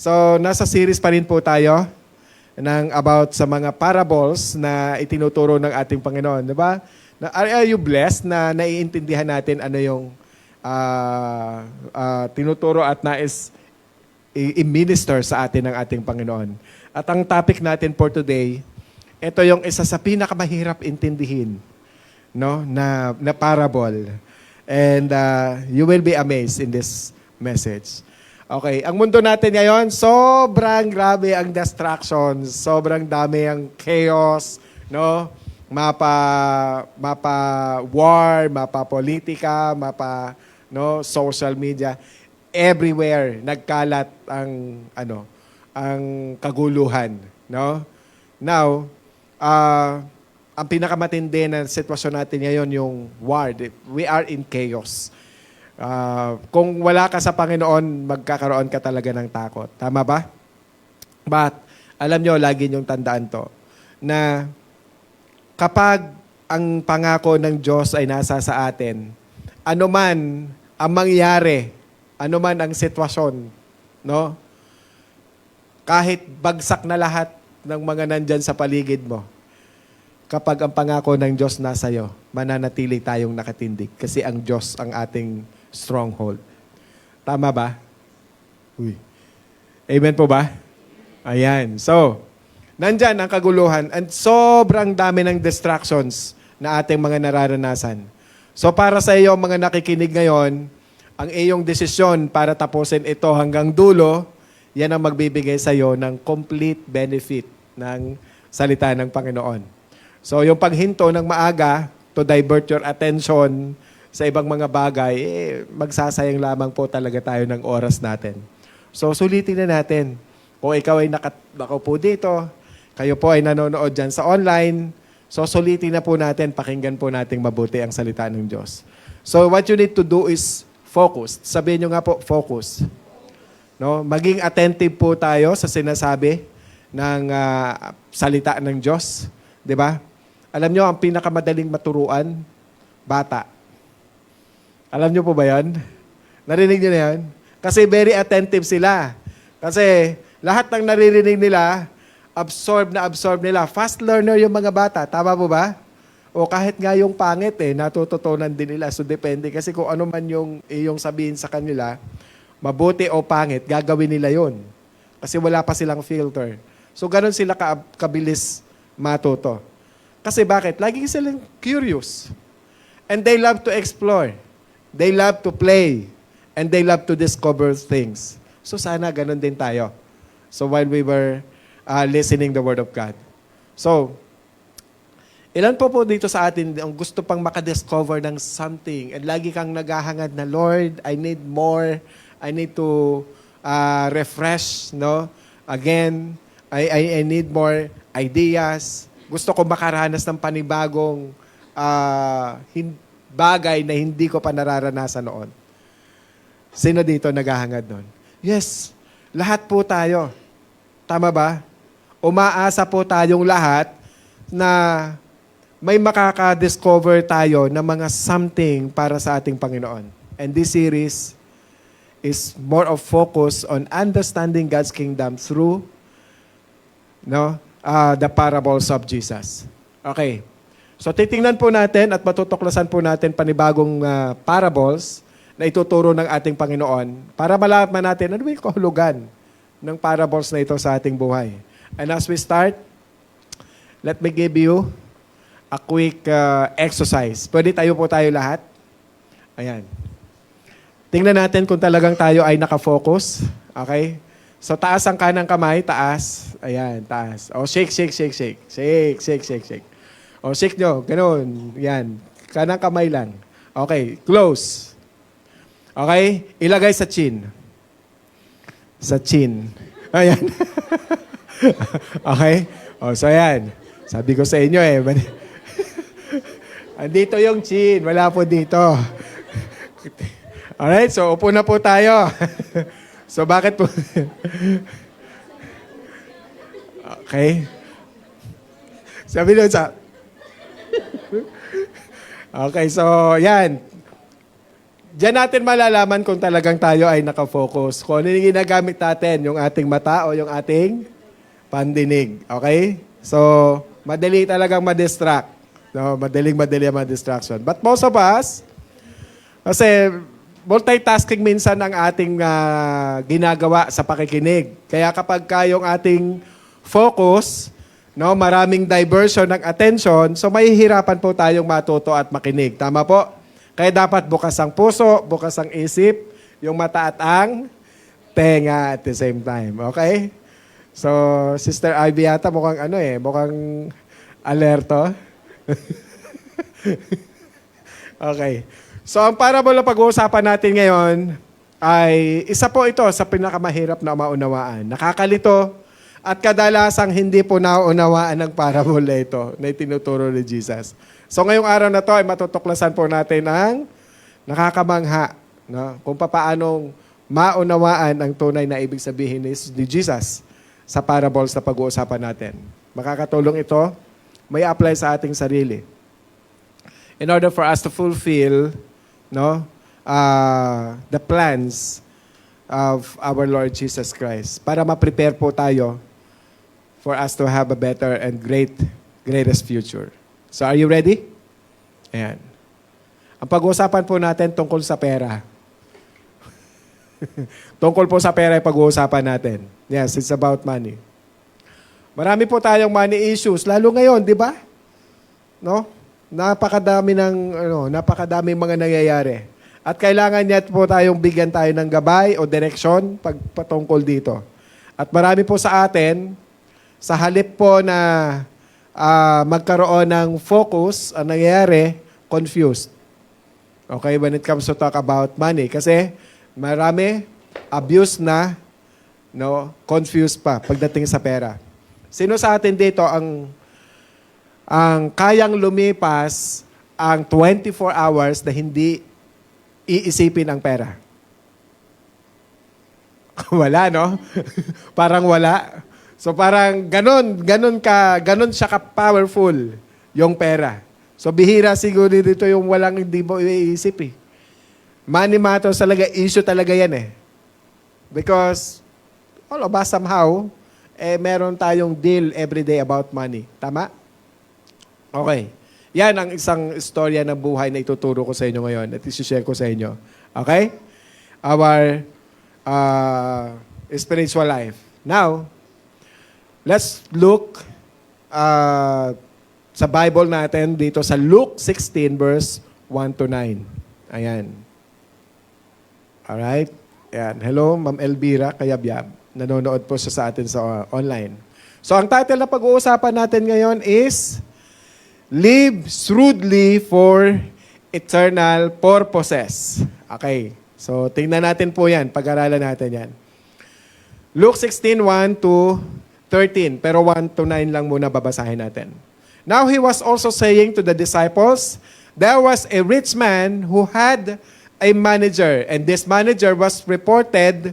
So, nasa series pa rin po tayo ng about sa mga parables na itinuturo ng ating Panginoon. Diba? Are you blessed na naiintindihan natin ano yung tinuturo at nais i-minister sa atin ng ating Panginoon? At ang topic natin for today, ito yung isa sa pinakamahirap intindihin, no, na parable. And you will be amazed in this message. Okay, ang mundo natin ngayon, sobrang grabe ang distractions, sobrang dami ang chaos, no? Mapa war, mapa politika, mapa social media. Everywhere nagkalat ang ang kaguluhan, no? Now, ang pinakamatindi na sitwasyon natin ngayon yung war. We are in chaos. Kung wala ka sa Panginoon, magkakaroon ka talaga ng takot. Tama ba? But, alam nyo, lagi nyong tandaan to, na kapag ang pangako ng Diyos ay nasa sa atin, anuman ang mangyari, anuman ang sitwasyon, no? Kahit bagsak na lahat ng mga nandyan sa paligid mo, kapag ang pangako ng Diyos nasa iyo, mananatili tayong nakatindig kasi ang Diyos ang ating stronghold. Tama ba? Uy. Amen po ba? Ayan. So, nandyan ang kaguluhan and sobrang dami ng distractions na ating mga nararanasan. So, para sa iyo mga nakikinig ngayon, ang iyong desisyon para tapusin ito hanggang dulo, yan ang magbibigay sa iyo ng complete benefit ng salita ng Panginoon. So, yung paghinto ng maaga to divert your attention sa ibang mga bagay, magsasayang lamang po talaga tayo ng oras natin. So, sulitin na natin. Kung ikaw ay nakaupo dito, kayo po ay nanonood dyan sa online, so sulitin na po natin, pakinggan po natin mabuti ang salita ng Diyos. So, what you need to do is focus. Sabihin nyo nga po, focus. No? Maging attentive po tayo sa sinasabi ng salita ng Diyos. 'Di ba? Alam nyo, ang pinakamadaling maturuan, bata. Alam nyo po ba yan? Narinig nyo na yan? Kasi very attentive sila. Kasi lahat ng naririnig nila, absorb nila. Fast learner yung mga bata. Tama po ba? O kahit nga yung pangit, natututunan din nila. So depende. Kasi kung ano man yung sabihin sa kanila, mabuti o pangit, gagawin nila yon. Kasi wala pa silang filter. So ganun sila kabilis matuto. Kasi bakit? Lagi silang curious. And they love to explore. They love to play. And they love to discover things. So sana ganun din tayo. So while we were listening the Word of God. So, ilan po dito sa atin ang gusto pang makadiscover ng something and lagi kang naghahangad na, Lord, I need more. I need to refresh, no? Again, I need more ideas. Gusto ko makaranas ng panibagong bagay na hindi ko pa nararanasan noon. Sino dito naghahangad noon? Yes, lahat po tayo. Tama ba? Umaasa po tayong lahat na may makaka-discover tayo ng mga something para sa ating Panginoon. And this series is more of focus on understanding God's kingdom through the parables of Jesus. Okay. So titingnan po natin at matutuklasan po natin panibagong parables na ituturo ng ating Panginoon para malaman natin ano ba yung kahulugan ng parables na ito sa ating buhay. And as we start, let me give you a quick exercise. Pwede tayo lahat? Ayan. Tingnan natin kung talagang tayo ay nakafocus. Okay? So, taas ang kanang kamay. Taas. Ayan, taas. O, shake. Shake. O, shake nyo. Ganun. Yan. Kanang kamay lang. Okay. Close. Okay? Ilagay sa chin. Sa chin. Ayan. Okay? O, so ayan. Sabi ko sa inyo andito yung chin. Wala po dito. Alright, so upo na po tayo. So bakit po? Okay. Sabi doon sa... Okay, so yan. Diyan natin malalaman kung talagang tayo ay nakafocus. Kung ano yung ginagamit natin, yung ating mata o yung ating pandinig. Okay? So, madali talagang ma-distract. No, madali ang ma-distraction. But most of us, kasi multitasking minsan ang ating ginagawa sa pakikinig. Kaya kapag yung ating focus, no, maraming diversion ng attention, so mahihirapan po tayong matuto at makinig. Tama po? Kaya dapat bukas ang puso, bukas ang isip, yung mata at ang tenga at the same time. Okay? So, Sister Ivy yata mukhang mukhang alerto. Okay. So, ang parable na pag-uusapan natin ngayon ay isa po ito sa pinakamahirap na maunawaan. Nakakalito at kadalasang hindi po naunawaan ng parable na ito na itinuturo ni Jesus. So, ngayong araw na to ay matutuklasan po natin ang nakakamangha, no? Kung paanong maunawaan ang tunay na ibig sabihin ni Jesus sa parables na pag-uusapan natin. Makakatulong ito, may apply sa ating sarili. In order for us to fulfill, no, the plans of our Lord Jesus Christ, para ma-prepare po tayo for us to have a better and greatest future. So, are you ready? Ayan. Ang pag-uusapan po natin tungkol sa pera. Tungkol po sa pera ay pag-uusapan natin. Yes, it's about money. Marami po tayong money issues, lalo ngayon, di ba? No? Napakadami mga nangyayari. At kailangan niya po tayong bigyan tayo ng gabay o direksyon patungkol dito. At marami po sa atin, sa halip po na magkaroon ng focus, ang nangyayari, confused. Okay, when it comes to talk about money. Kasi marami, abuse na, no, confused pa pagdating sa pera. Sino sa atin dito ang kayang lumipas ang 24 hours na hindi iisipin ang pera? Wala, no? Parang wala. So parang ganon siya ka-powerful yung pera. So bihira siguro dito yung hindi mo iisip eh. Money matters talaga, issue talaga yan eh. Because all of us somehow, meron tayong deal every day about money. Tama? Okay. Yan ang isang istorya ng buhay na ituturo ko sa inyo ngayon at isi-share ko sa inyo. Okay? Our spiritual life. Now, let's look sa Bible natin dito sa Luke 16 verse 1 to 9. Ayan. Alright? Ayan. Hello, Ma'am Elvira Kayabyab. Nanonood po siya sa atin sa online. So, ang title na pag-uusapan natin ngayon is Live Shrewdly for Eternal Purposes. Okay. So, tingnan natin po yan. Pag-aralan natin yan. Luke 16, 1 to 13. Pero 1 to 9 lang muna babasahin natin. Now, he was also saying to the disciples, there was a rich man who had a manager. And this manager was reported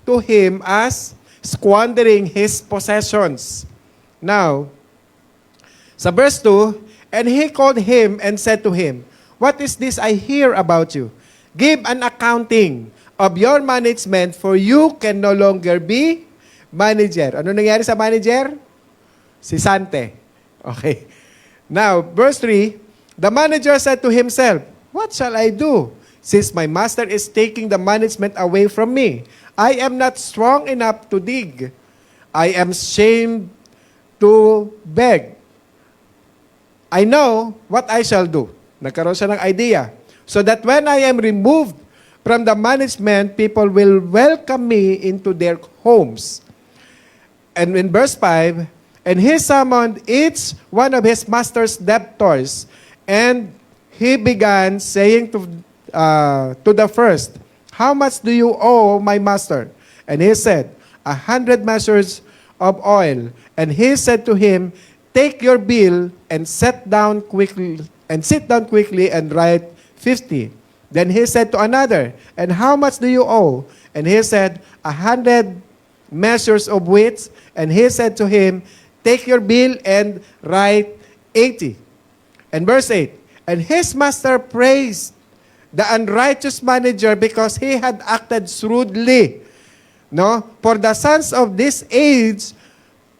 to him as squandering his possessions. Now, sa verse 2, and he called him and said to him, what is this I hear about you? Give an accounting of your management, for you can no longer be manager. Ano nangyari sa manager? Si Sante. Okay. Now, verse 3, the manager said to himself, what shall I do, since my master is taking the management away from me? I am not strong enough to dig. I am ashamed to beg. I know what I shall do. Nagkaroon siya ng idea. So that when I am removed from the management, people will welcome me into their homes. And in verse 5, and he summoned each one of his master's debtors, and he began saying to the first, how much do you owe my master? And he said, 100 measures of oil. And he said to him, take your bill and sit down quickly and write 50. Then he said to another, and how much do you owe? And he said, 100 measures of wheat. And he said to him, take your bill and write 80. And verse 8, and his master praised the unrighteous manager because he had acted shrewdly. No? For the sons of this age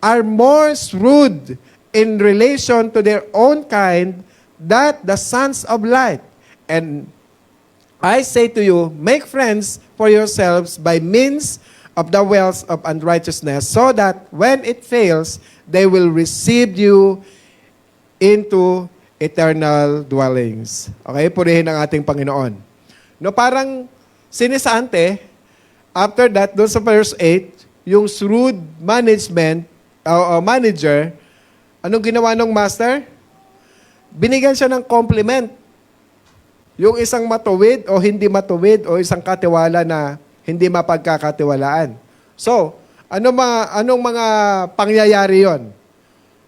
are more shrewd in relation to their own kind than the sons of light. And I say to you, make friends for yourselves by means of the wells of unrighteousness, so that when it fails, they will receive you into eternal dwellings. Okay? Purihin ang ating Panginoon. No, parang sinisante, after that, doon sa verse 8, yung shrewd management, manager, anong ginawa ng master? Binigyan siya ng compliment. Yung isang matuwid o hindi matuwid o isang katiwala na hindi mapagkakatiwalaan. So, anong mga pangyayari yon?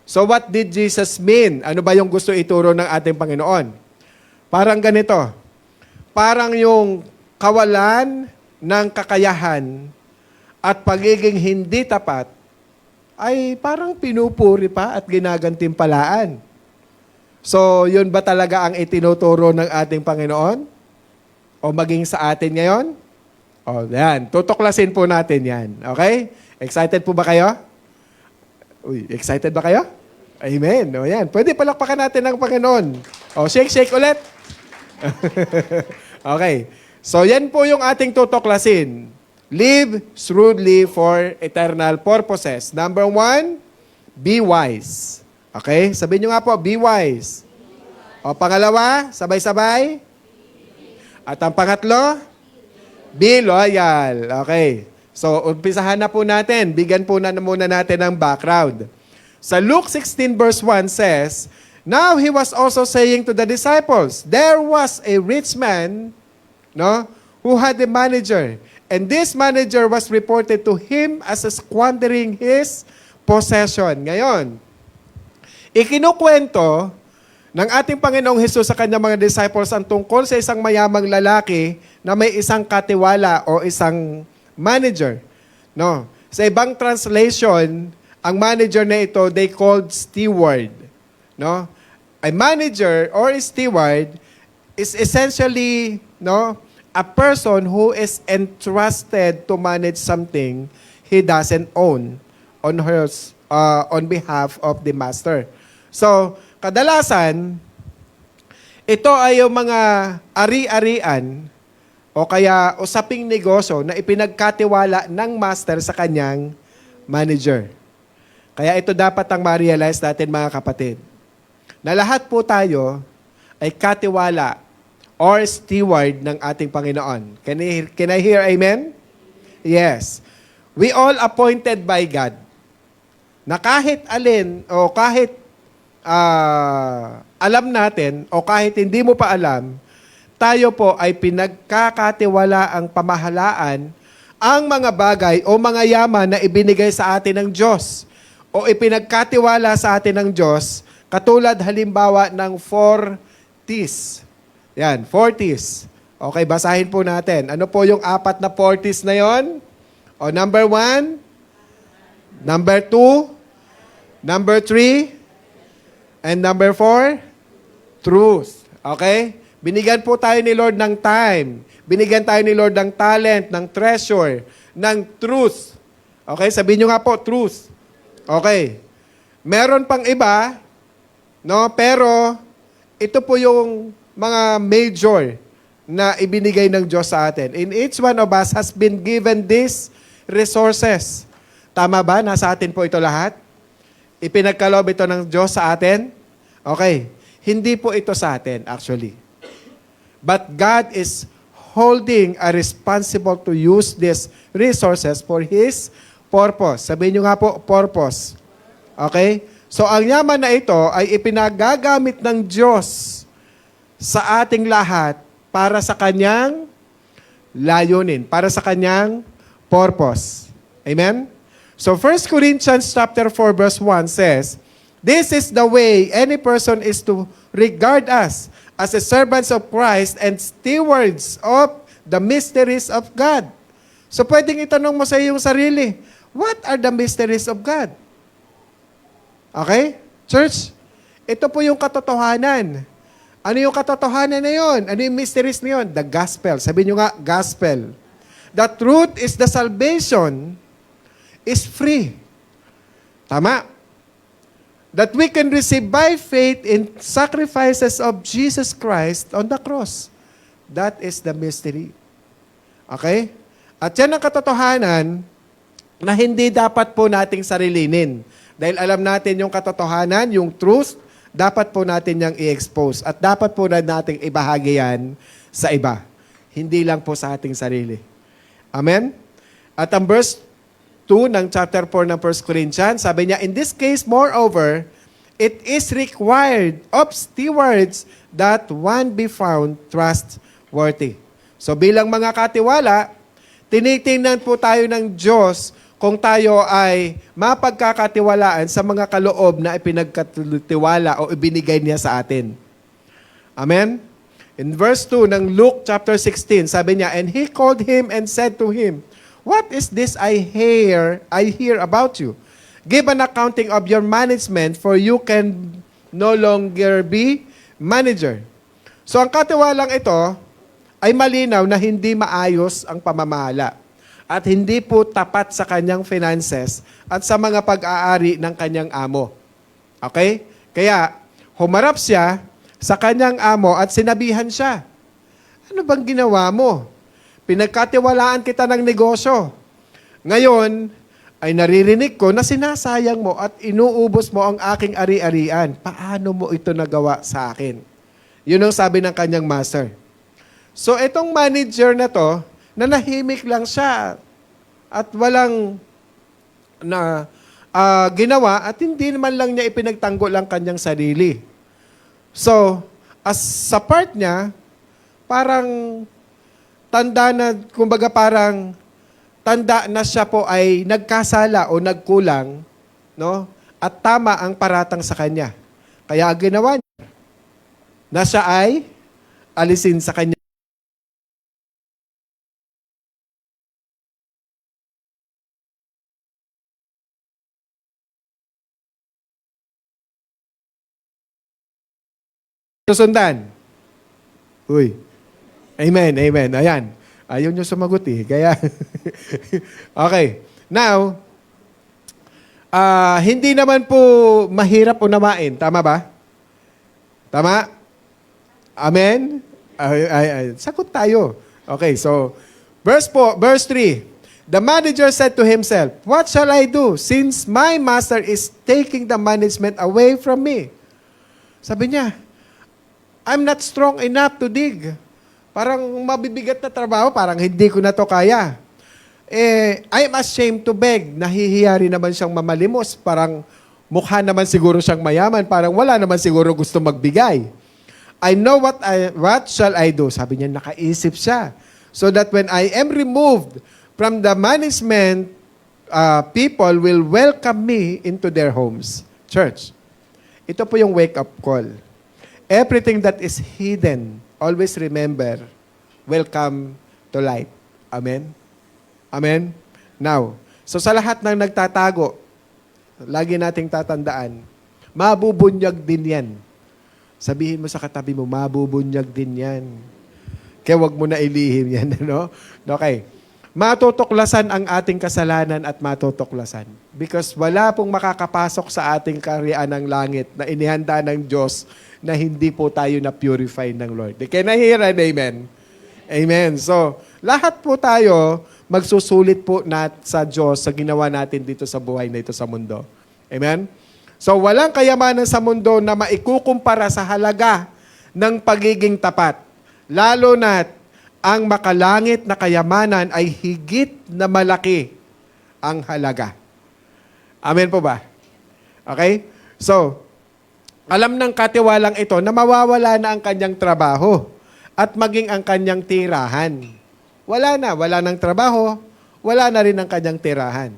So, what did Jesus mean? Ano ba yung gusto ituro ng ating Panginoon? Parang ganito. Parang yung kawalan ng kakayahan at pagiging hindi tapat ay parang pinupuri pa at ginagantimpalaan. So, yun ba talaga ang itinuturo ng ating Panginoon? O maging sa atin ngayon? O, yan. Tutuklasin po natin yan. Okay? Excited po ba kayo? Uy, excited ba kayo? Amen. O, yan. Pwede palakpakan natin ng Panginoon. O, shake ulit. Okay. So, yan po yung ating tutuklasin. Live shrewdly for eternal purposes. Number 1, be wise. Okay? Sabihin nyo nga po, be wise. O pangalawa, sabay-sabay. At ang pangatlo, be loyal. Okay. So, umpisahan na po natin. Bigyan po na muna natin ng background. Sa Luke 16 verse 1 says, now he was also saying to the disciples, there was a rich man, no, who had a manager. And this manager was reported to him as squandering his possession. Ngayon, ikinukwento ng ating Panginoong Hesus sa kanyang mga disciples ang tungkol sa isang mayamang lalaki na may isang katiwala o isang manager. No? Sa ibang translation, ang manager na ito, they called steward. No? A manager or a steward is essentially, no, a person who is entrusted to manage something he doesn't own on behalf of the master. So, kadalasan, ito ay yung mga ari-arian o kaya usaping negosyo na ipinagkatiwala ng master sa kanyang manager. Kaya ito dapat ang ma-realize natin mga kapatid. Na lahat po tayo ay katiwala or steward ng ating Panginoon. Can I hear amen? Yes. We all appointed by God. Na kahit alin o kahit alam natin o kahit hindi mo pa alam, tayo po ay pinagkakatiwala ang pamahalaan ang mga bagay o mga yaman na ibinigay sa atin ng Diyos o ipinagkatiwala sa atin ng Diyos katulad halimbawa ng 4 T's. Yan, 4 T's. Okay, basahin po natin. Ano po yung 4 na 4 T's na yon? O number 1, number 2, number 3, and number 4, truth. Okay? Binigyan po tayo ni Lord ng time. Binigyan tayo ni Lord ng talent, ng treasure, ng truth. Okay? Sabihin nyo nga po, truth. Okay. Meron pang iba, no? Pero, ito po yung mga major na ibinigay ng Diyos sa atin. In each one of us has been given these resources. Tama ba? Nasa atin po ito lahat? Ipinagkaloob ito ng Diyos sa atin? Okay. Hindi po ito sa atin, actually. But God is holding a responsible to use these resources for His purpose. Sabihin nyo nga po, purpose. Okay? So, ang yaman na ito ay ipinagagamit ng Diyos sa ating lahat para sa Kanyang layunin, para sa Kanyang purpose. Amen? So 1 Corinthians chapter 4 verse 1 says, this is the way any person is to regard us as a servants of Christ and stewards of the mysteries of God. So pwedeng itanong mo sa iyong sarili, what are the mysteries of God? Okay? Church, ito po yung katotohanan. Ano yung katotohanan na yun? Ano yung mysteries na yun? The gospel. Sabi nyo nga, gospel. The truth is the salvation is free. Tama? That we can receive by faith in sacrifices of Jesus Christ on the cross. That is the mystery. Okay? At yan ang katotohanan na hindi dapat po nating sarilinin. Dahil alam natin yung katotohanan, yung truth, dapat po natin yung i-expose. At dapat po natin ibahagi yan sa iba. Hindi lang po sa ating sarili. Amen? At ang verse 2 ng chapter 4 ng 1 Corinthians, sabi niya, in this case, moreover, it is required of stewards that one be found trustworthy. So bilang mga katiwala, tinitingnan po tayo ng Diyos kung tayo ay mapagkakatiwalaan sa mga kaloob na ipinagkatiwala o ibinigay niya sa atin. Amen? In verse 2 ng Luke chapter 16, sabi niya, and he called him and said to him, what is this I hear about you? Give an accounting of your management, for you can no longer be manager. So ang katiwalang ito ay malinaw na hindi maayos ang pamamahala at hindi po tapat sa kanyang finances at sa mga pag-aari ng kanyang amo. Okay? Kaya humarap siya sa kanyang amo at sinabihan siya, ano bang ginawa mo? Pinagkatiwalaan kita ng negosyo. Ngayon, ay naririnig ko na sinasayang mo at inuubos mo ang aking ari-arian. Paano mo ito nagawa sa akin? Yun ang sabi ng kanyang master. So, itong manager na to, nanahimik lang siya at walang ginawa at hindi naman lang niya ipinagtanggol ang kanyang sarili. So, as sa part niya, parang tanda na, kumbaga parang tanda na siya po ay nagkasala o nagkulang, no? At tama ang paratang sa kanya. Kaya ang ginawa niya, na siya ay alisin sa kanya. Susundan. Uy. Amen, amen. Ayan. Ayaw nyo sumagot eh. Kaya, okay. Now, hindi naman po mahirap unawain. Tama ba? Tama? Amen? Sagot tayo. Okay, so, verse 3. The manager said to himself, what shall I do since my master is taking the management away from me? Sabi niya, I'm not strong enough to dig. Parang mabibigat na trabaho, parang hindi ko na to kaya. I'm ashamed to beg. Nahihiya rin naman siyang mamalimos. Parang mukha naman siguro siyang mayaman. Parang wala naman siguro gusto magbigay. I know what shall I do? Sabi niya, nakaisip siya. So that when I am removed from the management, people will welcome me into their homes. Church, ito po yung wake-up call. Everything that is hidden, always remember, welcome to light. Amen? Amen? Now, so sa lahat ng nagtatago, lagi nating tatandaan, mabubunyag din yan. Sabihin mo sa katabi mo, mabubunyag din yan. Kaya wag mo na ilihim yan. Ano? Okay. Matutuklasan ang ating kasalanan at matutuklasan. Because wala pong makakapasok sa ating karyaan ng langit na inihanda ng Diyos na hindi po tayo na-purify ng Lord. Can I hear an amen? Amen. So, lahat po tayo magsusulit po sa Diyos sa ginawa natin dito sa buhay na ito sa mundo. Amen? So, walang kayamanan sa mundo na maikukumpara sa halaga ng pagiging tapat. Lalo na't ang makalangit na kayamanan ay higit na malaki ang halaga. Amen po ba? Okay? So, alam ng katiwalang ito na mawawala na ang kanyang trabaho at maging ang kanyang tirahan. Wala ng trabaho, wala na rin ang kanyang tirahan.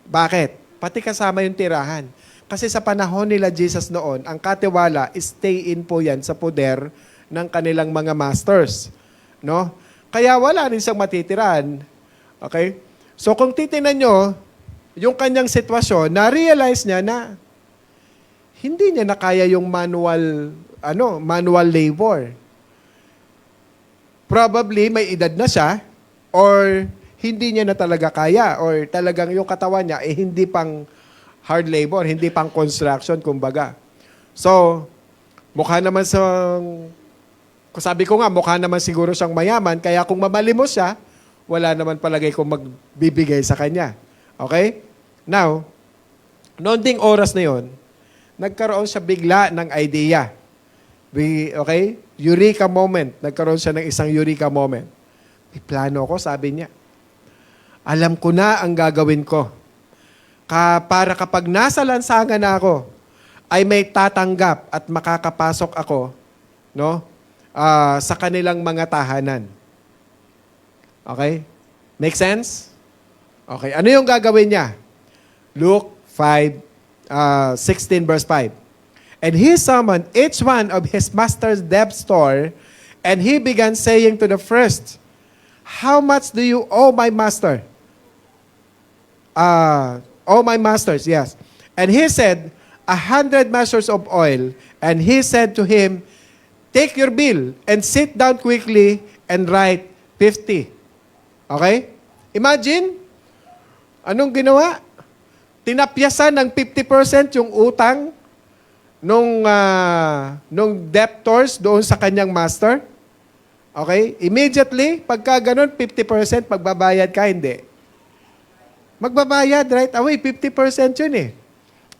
Bakit? Pati kasama yung tirahan. Kasi sa panahon nila Jesus noon, ang katiwala, stay in po yan sa poder ng kanilang mga masters. No? Kaya wala rin siyang matitirahan. Okay? So kung titingnan nyo, yung kanyang sitwasyon, na-realize niya na hindi niya na kaya yung manual labor. Probably may edad na siya or hindi niya na talaga kaya or talagang yung katawan niya hindi pang hard labor, hindi pang construction, kumbaga. So, mukha naman sabi ko nga, mukha naman siguro siyang mayaman, kaya kung mamalimos siya, wala naman palagay kung magbibigay sa kanya. Okay? Now, noon ding oras na yon, nagkaroon siya bigla ng idea. Okay? Eureka moment. Nagkaroon siya ng isang eureka moment. May plano ko, sabi niya. Alam ko na ang gagawin ko. Para kapag nasa lansangan na ako, ay may tatanggap at makakapasok ako, no? Sa kanilang mga tahanan. Okay? Make sense? Okay. Ano yung gagawin niya? Luke 16 verse 5. And he summoned each one of his master's debtor, and he began saying to the first, "How much do you owe my master?" "Oh, my masters," yes. And he said, 100 measures of oil. And he said to him, "Take your bill and sit down quickly and write 50. Okay? Imagine, anong ginawa? Tinapyasan ng 50% yung utang nung debtors doon sa kanyang master. Okay? Immediately, pagka ganun, 50% magbabayad ka, hindi. Magbabayad right away, 50% yun eh.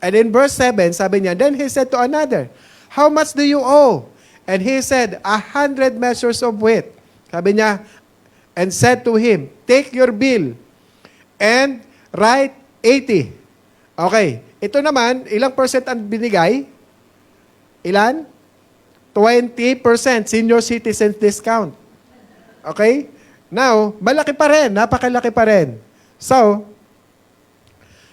And in verse 7, sabi niya, then he said to another, "How much do you owe?" And he said, 100 measures of wheat. Sabi niya, and said to him, "Take your bill and write 80. Okay. Ito naman, ilang percent ang binigay? Ilan? 20% senior citizen discount. Okay? Now, malaki pa rin, napakalaki pa rin. So,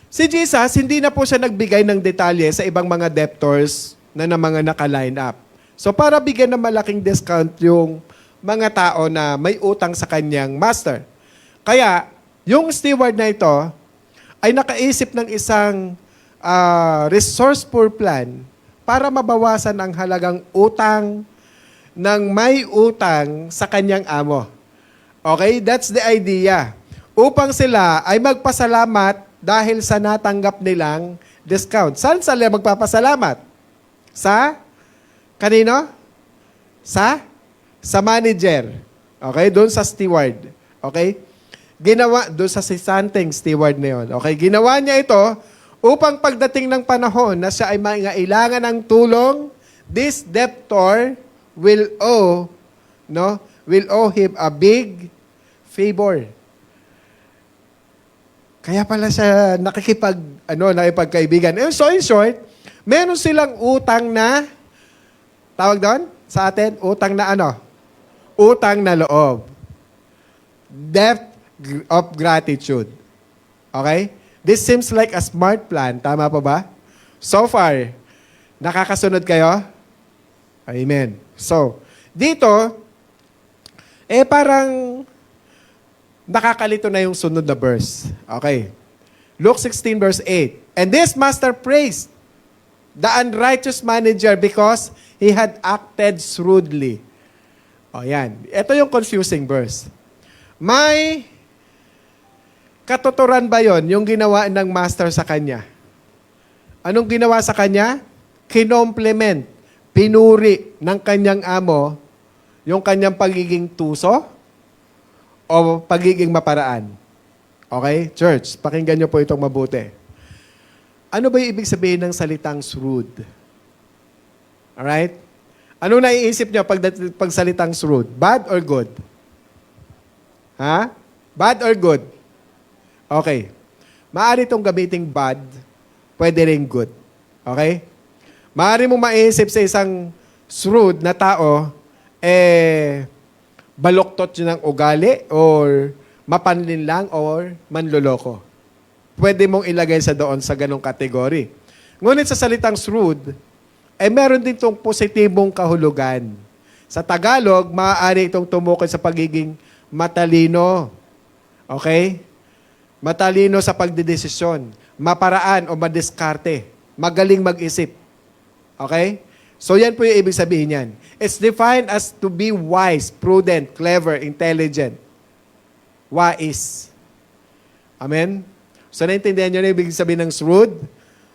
si Jesus, hindi na po siya nagbigay ng detalye sa ibang mga debtors na mga naka-line up. So, para bigyan ng malaking discount yung mga tao na may utang sa kanyang master. Kaya, yung steward na ito ay nakaisip ng isang resourceful plan para mabawasan ang halagang utang ng may utang sa kanyang amo. Okay? That's the idea. Upang sila ay magpasalamat dahil sa natanggap nilang discount. Saan sila magpapasalamat? Sa? Kanino? Sa manager. Okay? Doon sa steward. Okay? Ginawa, doon sa sisanteng steward na yun. Okay? Ginawa niya ito upang pagdating ng panahon na siya ay mangailangan ng tulong, this debtor will owe him a big favor. Kaya pala siya nakipagkaibigan. So in short, meron silang utang na, tawag doon sa atin, utang na ano? Utang na loob. Debt of gratitude. Okay? This seems like a smart plan. Tama pa ba? So far, nakakasunod kayo? Amen. So, dito, parang nakakalito na yung sunod na verse. Okay. Luke 16 verse 8. And this master praised the unrighteous manager because he had acted shrewdly. O yan. Ito yung confusing verse. May katuturan ba yon yung ginawa ng master sa kanya? Anong ginawa sa kanya? Kinomplement, pinuri ng kanyang amo yung kanyang pagiging tuso o pagiging maparaan. Okay? Church, pakinggan niyo po itong mabuti. Ano ba yung ibig sabihin ng salitang shrewd? Alright? Ano naiisip niyo pag salitang shrewd? Bad or good? Ha? Bad or good? Okay. Maaari itong gamiting bad, pwede rin good. Okay? Maaari mo maiisip sa isang shrewd na tao, baloktot yun ng ugali or mapanlin lang or manloloko. Pwede mong ilagay sa doon sa ganong kategory. Ngunit sa salitang shrewd, meron din itong positibong kahulugan. Sa Tagalog, maaari itong tumukoy sa pagiging matalino. Okay? Matalino sa pagdedesisyon. Maparaan o madiskarte. Magaling mag-isip. Okay? So yan po yung ibig sabihin yan. It's defined as to be wise, prudent, clever, intelligent. Wise. Amen? So naintindihan nyo na ibig sabihin ng shrewd?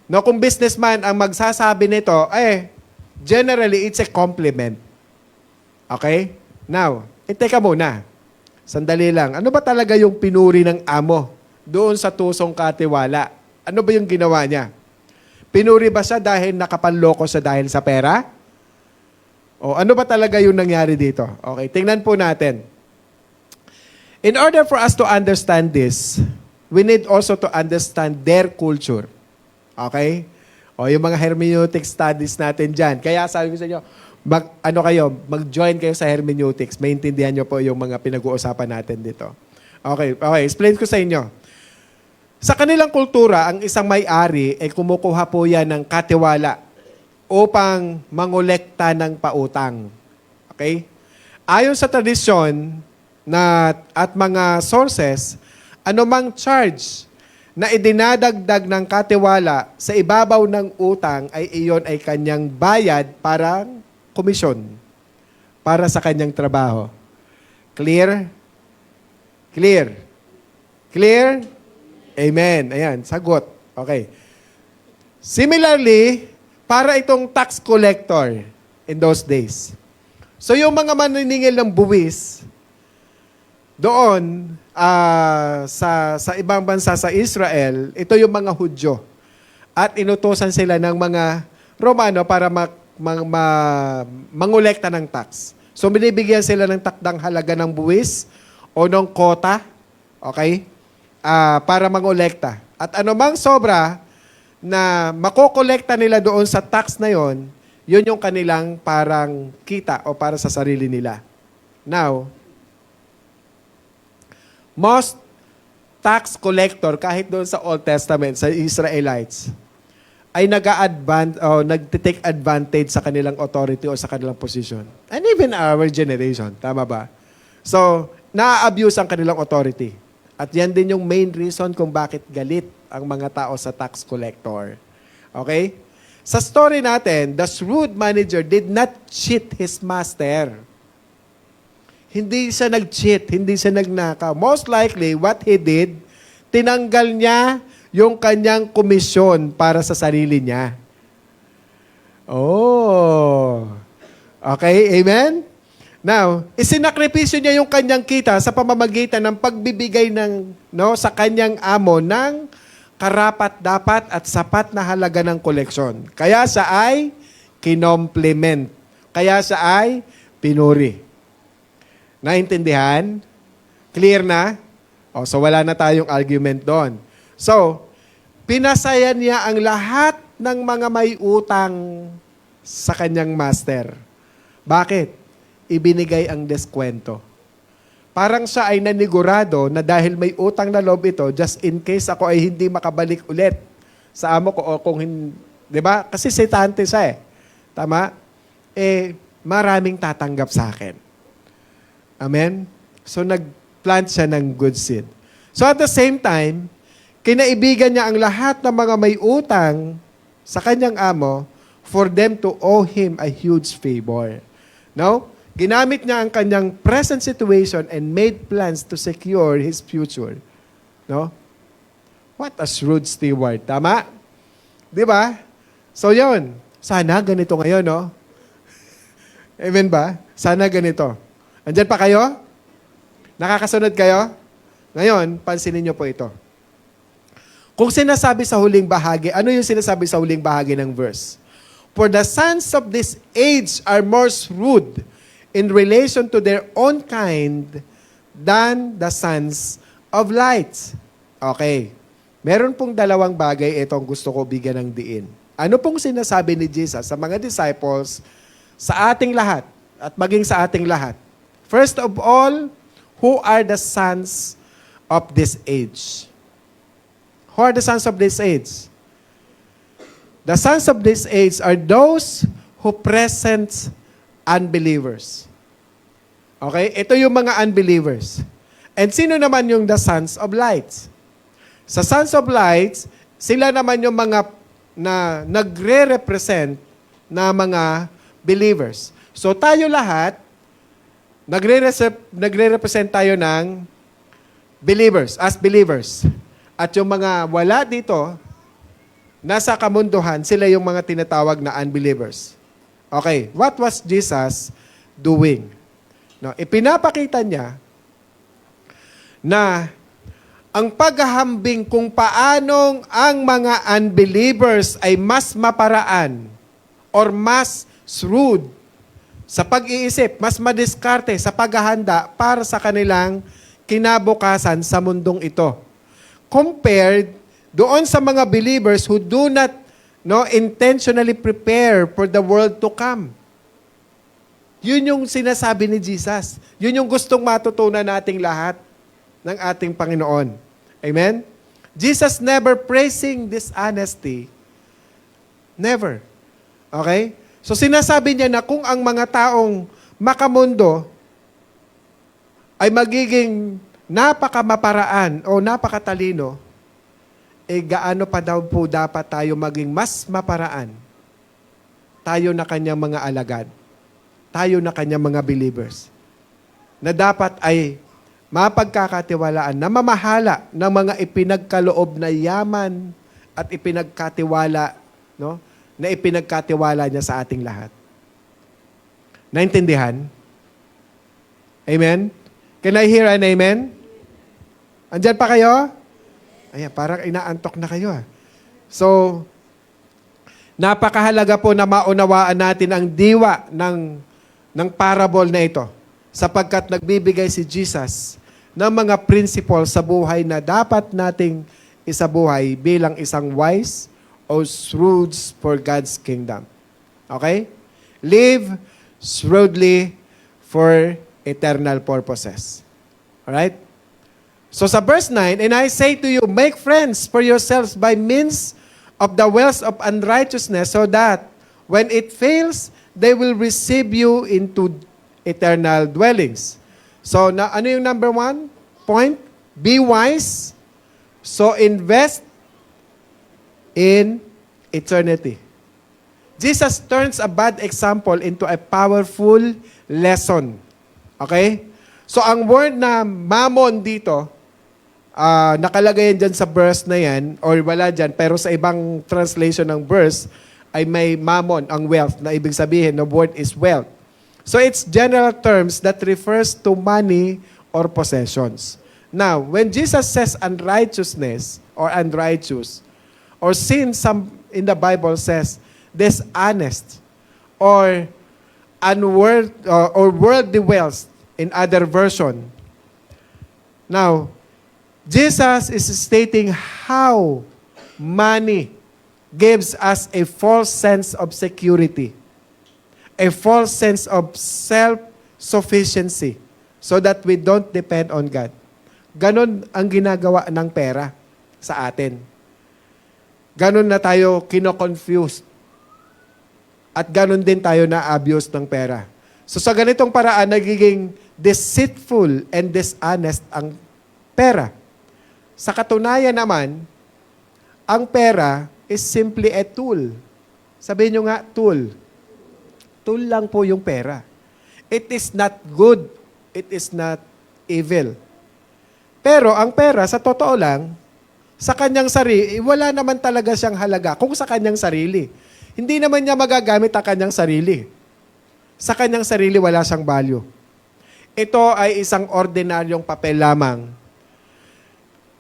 No, kung businessman ang magsasabi nito, generally, it's a compliment. Okay? Now, teka muna. Sandali lang. Ano ba talaga yung pinuri ng amo doon sa tusong katiwala? Ano ba yung ginawa niya? Pinuri ba siya dahil nakapanloko siya dahil sa pera? O ano ba talaga yung nangyari dito? Okay, tingnan po natin. In order for us to understand this, we need also to understand their culture. Okay? O yung mga hermeneutic studies natin dyan. Kaya sabi ko sa inyo, mag-join kayo sa hermeneutics. Maintindihan nyo po yung mga pinag-uusapan natin dito. Okay, explain ko sa inyo. Sa kanilang kultura, ang isang may-ari ay kumukuha po yan ng katiwala upang mangolekta ng pautang. Okay? Ayon sa tradisyon at mga sources, anumang charge na idinadagdag ng katiwala sa ibabaw ng utang ay iyon ay kanyang bayad parang komisyon para sa kanyang trabaho. Clear? Clear? Clear? Amen. Ayan, sagot. Okay. Similarly, para itong tax collector in those days. So yung mga maniningil ng buwis, doon, sa ibang bansa sa Israel, ito yung mga Hudyo. At inutosan sila ng mga Romano para mangolekta ng tax. So, binibigyan sila ng takdang halaga ng buwis o ng kota, okay, para mangolekta. At anumang sobra na makokolekta nila doon sa tax na yon, yun yung kanilang parang kita o para sa sarili nila. Now, most tax collector, kahit doon sa Old Testament, sa Israelites, ay nag-take advantage sa kanilang authority o sa kanilang position. And even our generation, tama ba? So, na-abuse ang kanilang authority. At yan din yung main reason kung bakit galit ang mga tao sa tax collector. Okay? Sa story natin, the shrewd manager did not cheat his master. Hindi siya nag-cheat, hindi siya nagnakaw. Most likely, what he did, tinanggal niya yung kanyang komisyon para sa sarili niya. Oh. Okay, amen? Now, isinakripisyo niya yung kanyang kita sa pamamagitan ng pagbibigay sa kanyang amo ng karapat-dapat at sapat na halaga ng koleksyon. Kaya siya ay kinomplement. Kaya siya ay pinuri. Naintindihan? Clear na? So wala na tayong argument doon. So, pinasaya niya ang lahat ng mga may utang sa kanyang master. Bakit? Ibinigay ang deskwento. Parang siya ay nanigurado na dahil may utang na loob ito, just in case ako ay hindi makabalik ulit sa amo ko o kung hindi, di ba? Kasi setante siya Tama? Maraming tatanggap sa akin. Amen? So, nag-plant siya ng good seed. So, at the same time, kinaibigan niya ang lahat ng mga may utang sa kanyang amo for them to owe him a huge favor. No? Ginamit niya ang kanyang present situation and made plans to secure his future. No? What a shrewd steward. Tama? Di ba? So, yun. Sana ganito ngayon, no? Amen ba? Sana ganito. Andyan pa kayo? Nakakasunod kayo? Ngayon, pansinin niyo po ito. Kung sinasabi sa huling bahagi, ano yung sinasabi sa huling bahagi ng verse? For the sons of this age are more shrewd in relation to their own kind than the sons of light. Okay. Meron pong dalawang bagay itong gusto ko bigyan ng diin. Ano pong sinasabi ni Jesus sa mga disciples, sa ating lahat, at maging sa ating lahat? First of all, who are the sons of this age? Who are the sons of this age? The sons of this age are those who present unbelievers. Okay? Ito yung mga unbelievers. And sino naman yung the sons of light? Sa sons of light, sila naman yung mga na nagre-represent na mga believers. So tayo lahat, nagre-represent tayo ng believers, as believers. At yung mga wala dito, nasa kamunduhan, sila yung mga tinatawag na unbelievers. Okay, what was Jesus doing? No, ipinapakita niya na ang paghahambing kung paanong ang mga unbelievers ay mas maparaan or mas shrewd sa pag-iisip, mas madiskarte sa paghahanda para sa kanilang kinabukasan sa mundong ito. Compared doon sa mga believers who do not intentionally prepare for the world to come. Yun yung sinasabi ni Jesus. Yun yung gustong matutunan nating lahat ng ating Panginoon. Amen? Jesus never praising dishonesty. Never. Okay? So sinasabi niya na kung ang mga taong makamundo ay magiging napakamaparaan o napakatalino, gaano pa daw po dapat tayo maging mas maparaan? Tayo na kanyang mga alagad. Tayo na kanyang mga believers. Na dapat ay mapagkakatiwalaan, na mamahala ng mga ipinagkaloob na yaman at ipinagkatiwala, na ipinagkatiwala niya sa ating lahat. Naintindihan? Amen? Can I hear an amen? Andyan pa kayo? Ayan, parang inaantok na kayo. So, napakahalaga po na maunawaan natin ang diwa ng parable na ito sapagkat nagbibigay si Jesus ng mga principles sa buhay na dapat nating isabuhay bilang isang wise o shrewd for God's kingdom. Okay? Live shrewdly for eternal purposes. Alright? So sa verse 9, and I say to you, make friends for yourselves by means of the wealth of unrighteousness, so that when it fails, they will receive you into eternal dwellings. So, ano yung number 1 point? Be wise, so invest in eternity. Jesus turns a bad example into a powerful lesson. Okay? So, ang word na mammon dito, nakalagay yan dyan sa verse na yan, or wala dyan, pero sa ibang translation ng verse, ay may mammon, ang wealth, na ibig sabihin, the word is wealth. So it's general terms that refers to money or possessions. Now, when Jesus says unrighteousness or unrighteous, or sin, some in the Bible says dishonest, or worldly wealth in other version. Now, Jesus is stating how money gives us a false sense of security, a false sense of self-sufficiency, so that we don't depend on God. Ganon ang ginagawa ng pera sa atin. Ganon na tayo kino-confuse. At ganon din tayo na-abuse ng pera. So sa ganitong paraan, nagiging deceitful and dishonest ang pera. Sa katunayan naman, ang pera is simply a tool. Sabihin nyo nga, tool. Tool lang po yung pera. It is not good. It is not evil. Pero ang pera, sa totoo lang, sa kanyang sarili, wala naman talaga siyang halaga kung sa kanyang sarili. Hindi naman niya magagamit ang kanyang sarili. Sa kanyang sarili, wala siyang value. Ito ay isang ordinaryong papel lamang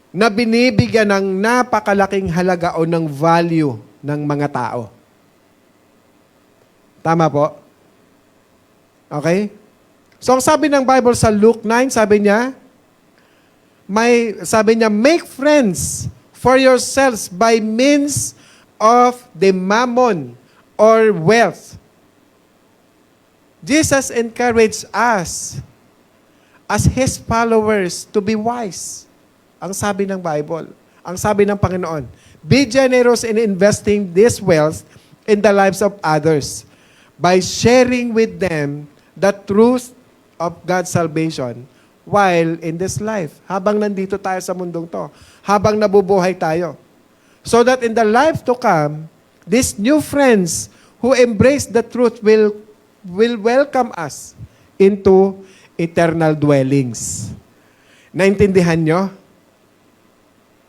na binibigyan ng napakalaking halaga o ng value ng mga tao. Tama po? Okay? So, ang sabi ng Bible sa Luke 9, sabi niya, make friends for yourselves by means of the mammon or wealth. Jesus encouraged us as His followers to be wise. Ang sabi ng Bible, ang sabi ng Panginoon, be generous in investing this wealth in the lives of others by sharing with them the truth of God's salvation while in this life. Habang nandito tayo sa mundong to, habang nabubuhay tayo. So that in the life to come, these new friends who embrace the truth will welcome us into eternal dwellings. Naintindihan nyo?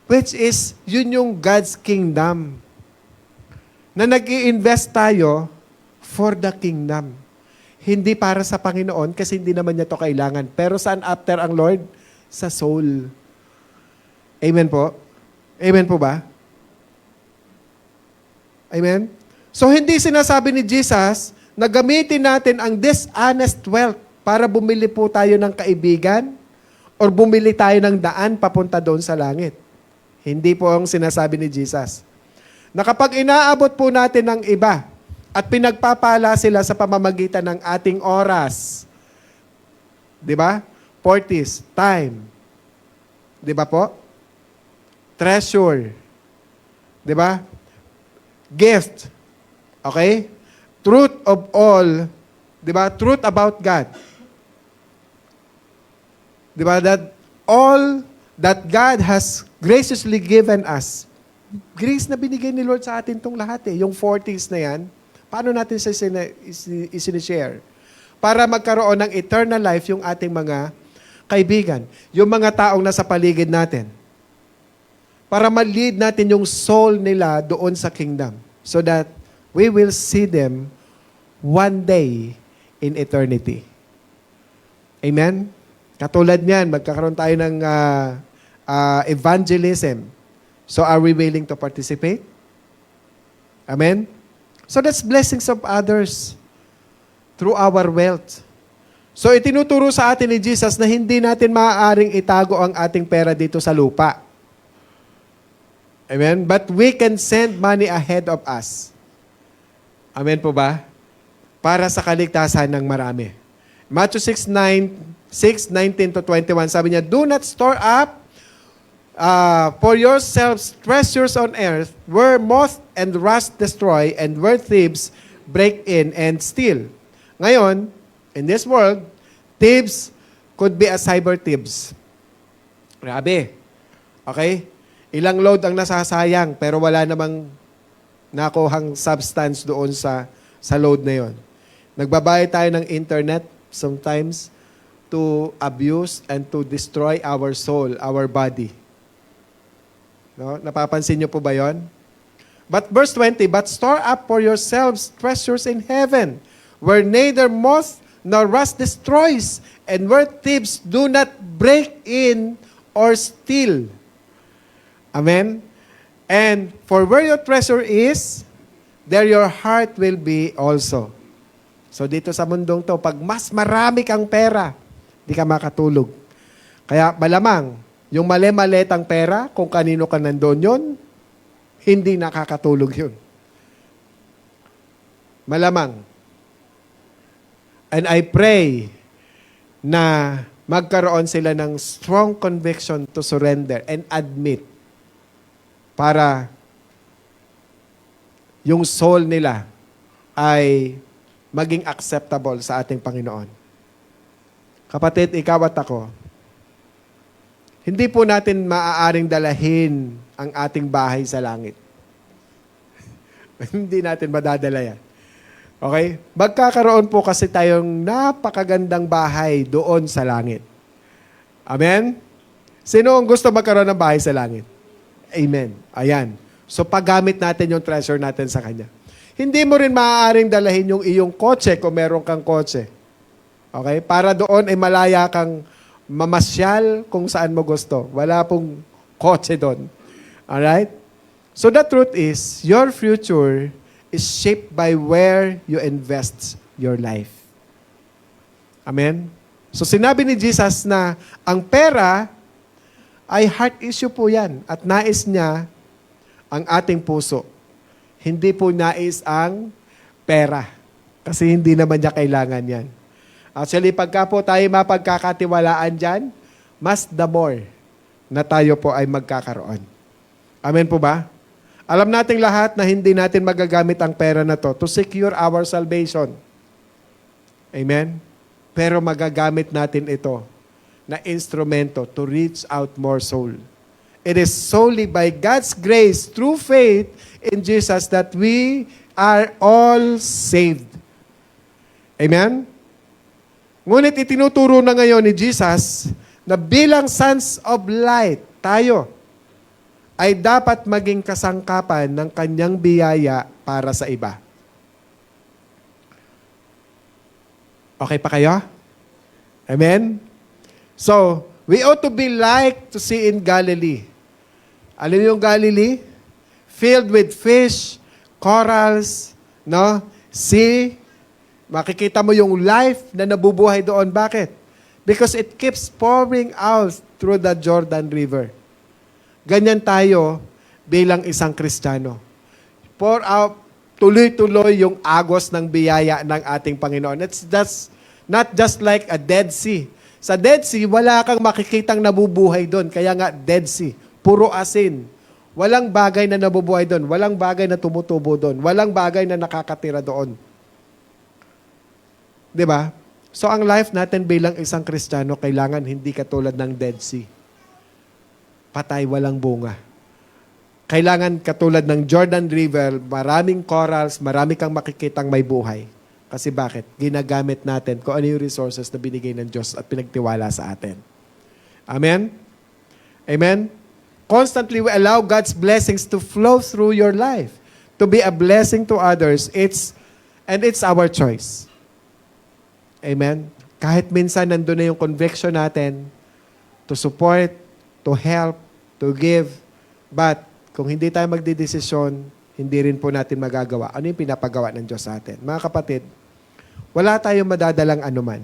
Which is, yun yung God's kingdom. Na nag-i-invest tayo for the kingdom. Hindi para sa Panginoon kasi hindi naman niya to kailangan. Pero saan after ang Lord? Sa soul. Amen po? Amen po ba? Amen? So hindi sinasabi ni Jesus na gamitin natin ang dishonest wealth para bumili po tayo ng kaibigan or bumili tayo ng daan papunta doon sa langit. Hindi po ang sinasabi ni Jesus. Na kapag inaabot po natin ng iba at pinagpapala sila sa pamamagitan ng ating oras, di ba? Forties, time. Di ba po? Treasure. Di ba? Gift. Okay? Truth of all. Di ba? Truth about God. Di ba? That all that God has graciously given us. Grace na binigay ni Lord sa atin tong lahat eh. Yung 40s na yan, paano natin sa isinishare? Para magkaroon ng eternal life yung ating mga kaibigan. Yung mga taong nasa paligid natin. Para ma-lead natin yung soul nila doon sa kingdom. So that we will see them one day in eternity. Amen? Katulad niyan, magkakaroon tayo ng evangelism. So are we willing to participate? Amen? So that's blessings of others through our wealth. So itinuturo sa atin ni Jesus na hindi natin maaaring itago ang ating pera dito sa lupa. Amen? But we can send money ahead of us. Amen po ba? Para sa kaligtasan ng marami. Matthew 6:19 to 21, sabi niya, do not store up for yourselves treasures on earth, where moth and rust destroy, and where thieves break in and steal. Ngayon, in this world, thieves could be a cyber thieves. Grabe. Okay? Ilang load ang nasasayang, pero wala namang nakuhang substance doon sa load na yon. Nagbabayad tayo ng internet sometimes to abuse and to destroy our soul, our body. No? Napapansin niyo po ba yon? But verse 20, but store up for yourselves treasures in heaven, where neither moth nor rust destroys, and where thieves do not break in or steal. Amen? And for where your treasure is, there your heart will be also. So dito sa mundong to, pag mas marami kang pera, di ka makatulog. Kaya malamang, yung mali-maletang pera, kung kanino ka nandoon yun, hindi nakakatulog yun. Malamang. And I pray na magkaroon sila ng strong conviction to surrender and admit para yung soul nila ay maging acceptable sa ating Panginoon. Kapatid, ikaw at ako, hindi po natin maaaring dalahin ang ating bahay sa langit. Hindi natin madadala yan. Okay? Magkakaroon po kasi tayong napakagandang bahay doon sa langit. Amen? Sino ang gusto magkaroon ng bahay sa langit? Amen. Ayan. So paggamit natin yung treasure natin sa Kanya. Hindi mo rin maaaring dalahin yung iyong kotse kung meron kang kotse. Okay? Para doon ay malaya kang mamasyal kung saan mo gusto. Wala pong kotse doon. Alright? So the truth is, your future is shaped by where you invest your life. Amen? So sinabi ni Jesus na ang pera ay heart issue po yan. At nais niya ang ating puso. Hindi po nais ang pera. Kasi hindi naman niya kailangan yan. Actually, pagka po tayo mapagkakatiwalaan dyan, mas the more na tayo po ay magkakaroon. Amen po ba? Alam nating lahat na hindi natin magagamit ang pera na to secure our salvation. Amen? Pero magagamit natin ito na instrumento to reach out more soul It is solely by God's grace through faith in Jesus that we are all saved. Amen? Ngunit itinuturo na ngayon ni Jesus na bilang sons of light, tayo ay dapat maging kasangkapan ng kanyang biyaya para sa iba. Okay pa kayo? Amen? So, we ought to be like to see in Galilee. Alam niyo yung Galilee? Filled with fish, corals, no? Sea. Makikita mo yung life na nabubuhay doon. Bakit? Because it keeps pouring out through the Jordan River. Ganyan tayo bilang isang Kristiyano. Pour out, tuloy-tuloy yung agos ng biyaya ng ating Panginoon. That's not just like a Dead Sea. Sa Dead Sea, wala kang makikitang nabubuhay doon. Kaya nga, Dead Sea. Puro asin. Walang bagay na nabubuhay doon. Walang bagay na tumutubo doon. Walang bagay na nakakatira doon. Diba? So, ang life natin bilang isang Kristiyano, kailangan hindi katulad ng Dead Sea. Patay, walang bunga. Kailangan katulad ng Jordan River, maraming corals, marami kang makikitang may buhay. Kasi bakit? Ginagamit natin kung ano yung resources na binigay ng Diyos at pinagtiwala sa atin. Amen? Amen? Constantly we allow God's blessings to flow through your life, to be a blessing to others. It's our choice. Amen? Kahit minsan nandun na yung conviction natin to support, to help, to give, but kung hindi tayo magdidesisyon, hindi rin po natin magagawa. Ano yung pinapagawa ng Diyos sa atin? Mga kapatid, wala tayong madadalang anuman.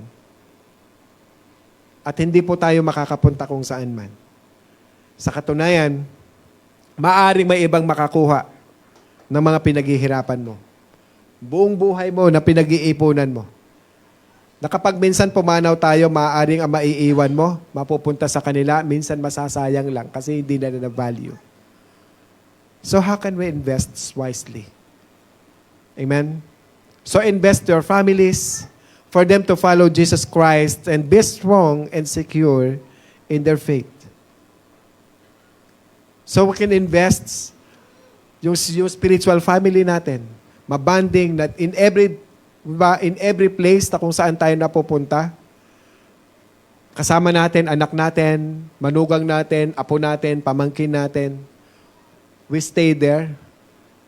At hindi po tayo makakapunta kung saan man. Sa katunayan, maaring may ibang makakuha ng mga pinaghihirapan mo. Buong buhay mo na pinag-iipunan mo. Na kapag minsan pumanaw tayo, maaaring ang maiiwan mo, mapupunta sa kanila, minsan masasayang lang kasi hindi na value. So how can we invest wisely? Amen? So invest your families for them to follow Jesus Christ and be strong and secure in their faith. So we can invest yung spiritual family natin, mabanding that in every place na kung saan tayo napupunta, kasama natin, anak natin, manugang natin, apo natin, pamangkin natin, we stay there,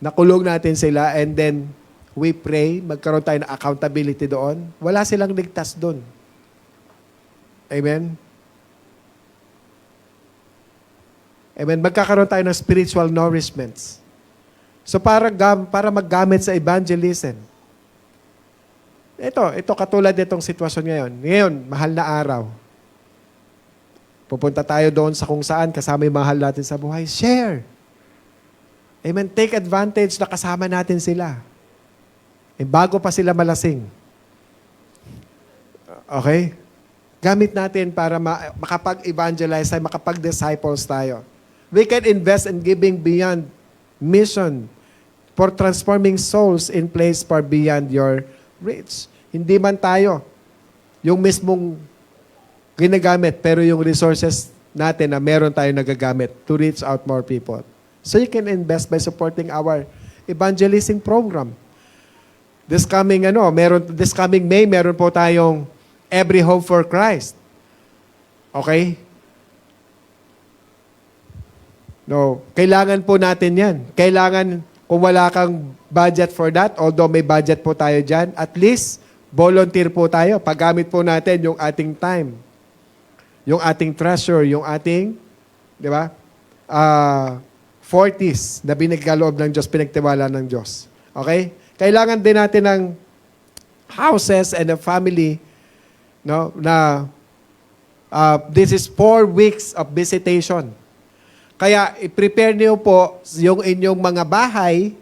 nakulong natin sila, and then we pray, magkaroon tayo ng accountability doon. Wala silang ligtas doon. Amen? Amen? Magkakaroon tayo ng spiritual nourishments. So para maggamit sa evangelism. Ito katulad nitong sitwasyon ngayon. Ngayon, mahal na araw. Pupunta tayo doon sa kung saan kasama yung mahal natin sa buhay. Share. Amen? Take advantage na kasama natin sila. Bago pa sila malasing. Okay? Gamit natin para makapag-evangelize tayo, makapag-disciples tayo. We can invest in giving beyond mission for transforming souls in place far beyond your reach. Hindi man tayo yung mismong ginagamit, pero yung resources natin na meron tayo nagagamit to reach out more people. So you can invest by supporting our evangelism program. This coming May, meron po tayong Every Hope for Christ. Okay? No, kailangan po natin yan. Kailangan, kung wala kang budget for that, although may budget po tayo dyan, at least, volunteer po tayo. Paggamit po natin yung ating time, yung ating treasure, yung ating, di ba, 40s na binigkaloob ng Diyos, pinagtiwala ng Diyos. Okay? Kailangan din natin ng houses and a family, no, na this is 4 weeks of visitation. Kaya i-prepare niyo po yung inyong mga bahay,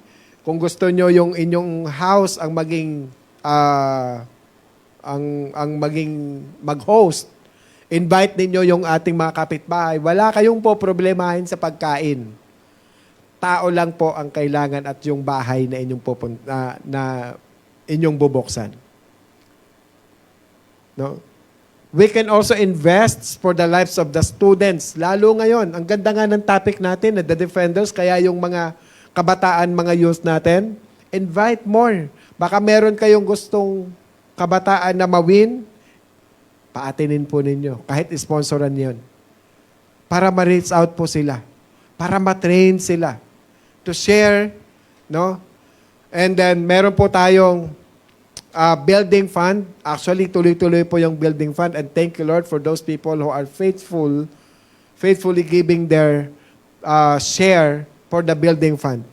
kung gusto niyo yung inyong house ang maging mag-host. Invite ninyo yung ating mga kapitbahay. Wala kayong po problemahin sa pagkain. Tao lang po ang kailangan at yung bahay na inyong na inyong bubuksan. No? We can also invest for the lives of the students. Lalo ngayon, ang ganda nga ng topic natin, the defenders, kaya yung mga kabataan, mga youth natin, invite more. Baka meron kayong gustong kabataan na mawin, paatinin po ninyo. Kahit sponsoran yon. Para ma-reach out po sila. Para ma-train sila. To share, no? And then, meron po tayong building fund. Actually, tuloy-tuloy po yung building fund. And thank you, Lord, for those people who are faithfully giving their share for the building fund.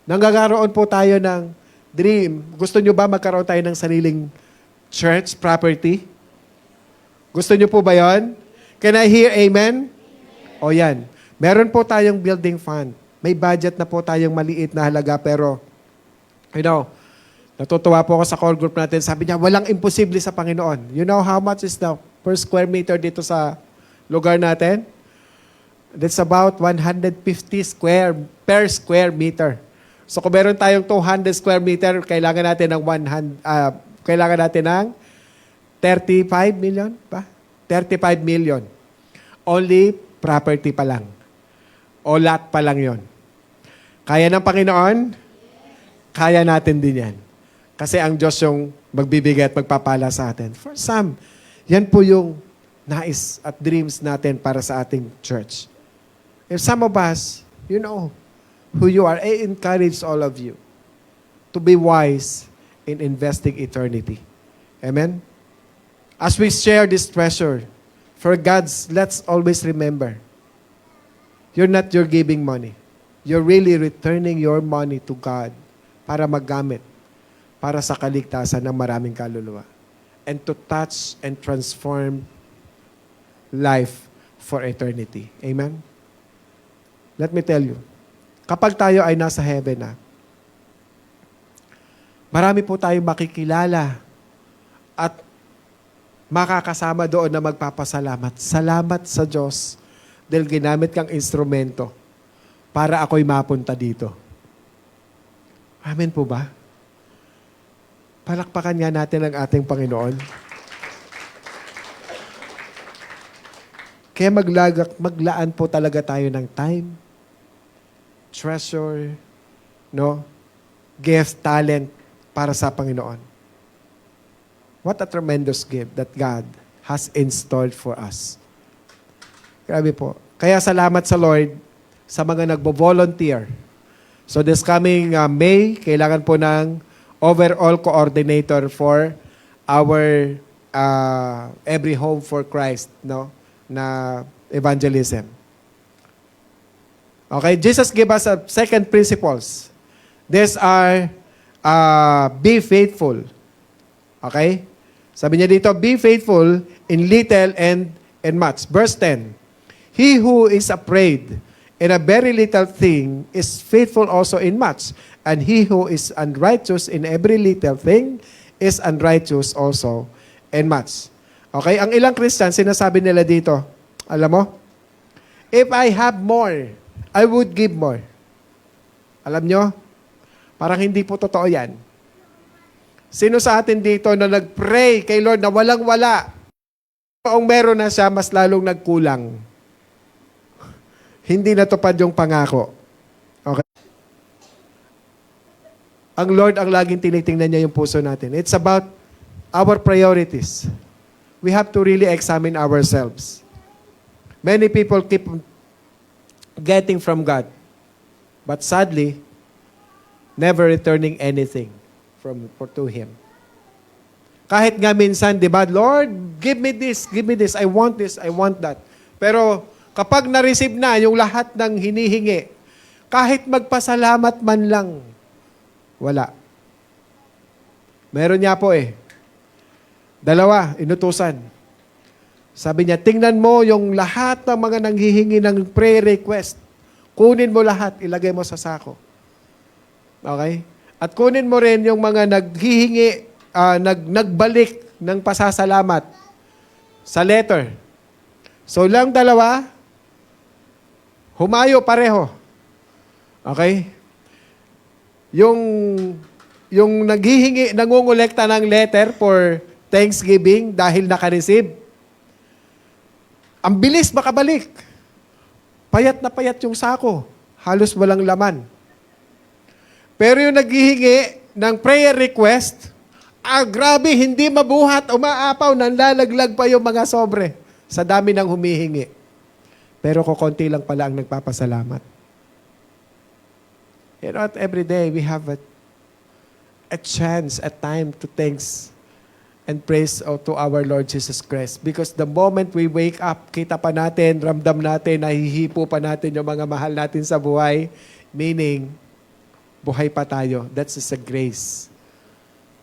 Nanggagaroon po tayo ng dream. Gusto nyo ba magkaroon tayo ng sariling church property? Gusto nyo po ba yon? Can I hear amen? O yan. Meron po tayong building fund. May budget na po tayong maliit na halaga pero, natutuwa po ako sa core group natin. Sabi niya, walang imposible sa Panginoon. You know how much is the per square meter dito sa lugar natin? That's about 150 per square meter. So kung meron tayong 200 square meter, kailangan natin ng 35 million pa? 35 million. Only property pa lang. O lot pa lang yon. Kaya ng Panginoon? Kaya natin din yan. Kasi ang Diyos yung magbibigay at magpapala sa atin. For some, yan po yung nais at dreams natin para sa ating church. If some of us, you know who you are, I encourage all of you to be wise in investing eternity. Amen? As we share this treasure, for God's, let's always remember, you're not your giving money. You're really returning your money to God para maggamit para sa kaligtasan ng maraming kaluluwa. And to touch and transform life for eternity. Amen? Let me tell you, kapag tayo ay nasa heaven na, marami po tayong makikilala at makakasama doon na magpapasalamat. Salamat sa Diyos dahil ginamit kang instrumento para ako'y mapunta dito. Amen po ba? Palakpakan nga natin ang ating Panginoon. Kaya maglaan po talaga tayo ng time, treasure, no? Gift, talent para sa Panginoon. What a tremendous gift that God has installed for us. Grabe po. Kaya salamat sa Lord sa mga nagbo-volunteer. So this coming May, kailangan po ng overall coordinator for our Every Home for Christ, no? Na evangelism. Okay, Jesus gave us a second principles. These are be faithful. Okay? Sabi niya dito, be faithful in little and much. Verse 10, he who is afraid in a very little thing is faithful also in much. And he who is unrighteous in every little thing is unrighteous also in much. Okay? Ang ilang Christian, sinasabi nila dito, alam mo, if I have more, I would give more. Alam nyo? Parang hindi po totoo yan. Sino sa atin dito na nag-pray kay Lord na walang-wala? Kung meron na siya, mas lalong nagkulang. Hindi natupad yung pangako. Okay? Ang Lord ang laging tinitingnan niya yung puso natin. It's about our priorities. We have to really examine ourselves. Many people keep getting from God, but sadly, never returning anything to Him. Kahit nga minsan, di ba, Lord, give me this, I want this, I want that. Pero kapag na-receive na yung lahat ng hinihingi, kahit magpasalamat man lang, wala. Meron niya po dalawa, inutusan. Sabi niya, tingnan mo yung lahat ng mga nanghihingi ng prayer request. Kunin mo lahat, ilagay mo sa sako. Okay? At kunin mo rin yung mga naghihingi, nagbalik ng pasasalamat sa letter. So lang dalawa, humayo pareho. Okay? Yung naghihingi, nangungulekta ng letter for Thanksgiving dahil naka-receive, Ang bilis makabalik. Payat na payat yung sako. Halos walang laman. Pero yung naghihingi ng prayer request, grabe, hindi mabuhat, umaapaw, nanlalaglag pa yung mga sobre sa dami ng humihingi. Pero kukonti lang pala ang nagpapasalamat. You know, every day we have a chance, a time to thanks and praise to our Lord Jesus Christ. Because the moment we wake up, kita pa natin, ramdam natin, nahihipo pa natin yung mga mahal natin sa buhay, meaning, buhay pa tayo. That's just a grace.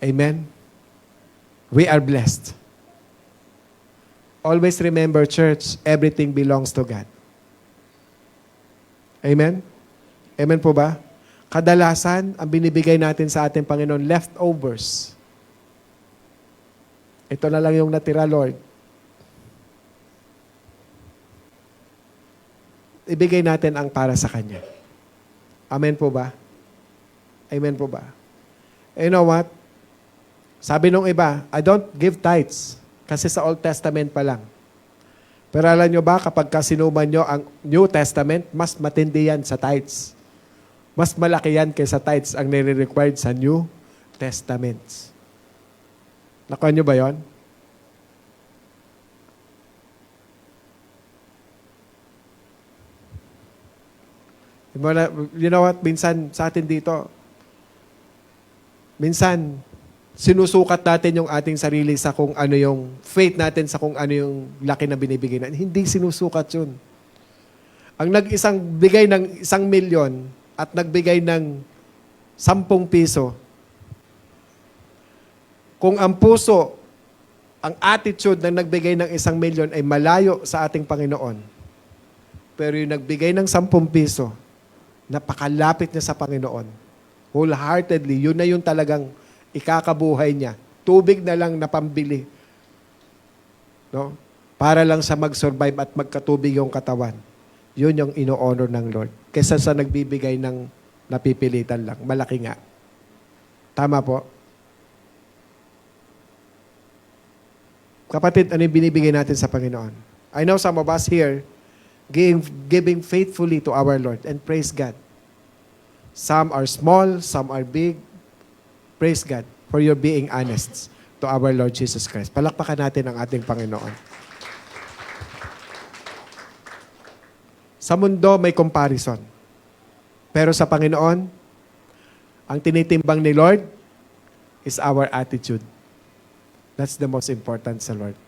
Amen? We are blessed. Always remember, church, everything belongs to God. Amen? Amen po ba? Kadalasan, ang binibigay natin sa ating Panginoon, leftovers. Ito na lang yung natira, Lord. Ibigay natin ang para sa Kanya. Amen po ba? Amen po ba? You know what? Sabi nung iba, I don't give tithes kasi sa Old Testament pa lang. Pero alam nyo ba, kapag kasinuman nyo ang New Testament, mas matindi yan sa tithes. Mas malaki yan kaysa tithes ang nire-required sa New Testaments. Nakuha nyo ba yun? You know what? Minsan sa atin dito, minsan sinusukat natin yung ating sarili sa kung ano yung faith natin, sa kung ano yung laki na binibigay natin. Hindi sinusukat yun. Ang bigay ng 1 milyon at nagbigay ng 10 piso, kung ang puso, ang attitude ng nagbigay ng 1 milyon ay malayo sa ating Panginoon, pero yung nagbigay ng 10 piso, napakalapit niya sa Panginoon, wholeheartedly, yun na yung talagang ikakabuhay niya. Tubig na lang na pambili. No? Para lang sa mag-survive at magkatubig yung katawan. Yun yung ino-honor ng Lord. Kaysa sa nagbibigay ng napipilitan lang. Malaki nga. Tama po? Kapatid, ano yung binibigay natin sa Panginoon? I know some of us here giving faithfully to our Lord, and praise God. Some are small, some are big. Praise God for your being honest to our Lord Jesus Christ. Palakpakan natin ang ating Panginoon. Sa mundo may comparison. Pero sa Panginoon, ang tinitimbang ni Lord is our attitude. That's the most important sa Lord.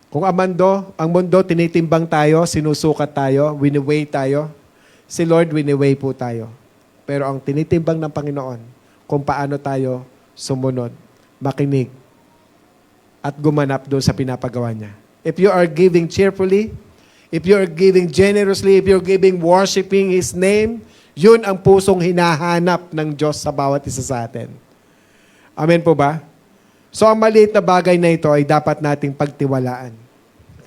Kung ang mundo tinitimbang tayo, sinusukat tayo, wini-weigh tayo, si Lord wini-weigh po tayo. Pero ang tinitimbang ng Panginoon, kung paano tayo sumunod, makinig, at gumanap doon sa pinapagawa niya. If you are giving cheerfully, if you are giving generously, if you are giving worshiping His name, yun ang pusong hinahanap ng Diyos sa bawat isa sa atin. Amen po ba? So ang maliit na bagay na ito ay dapat nating pagtiwalaan.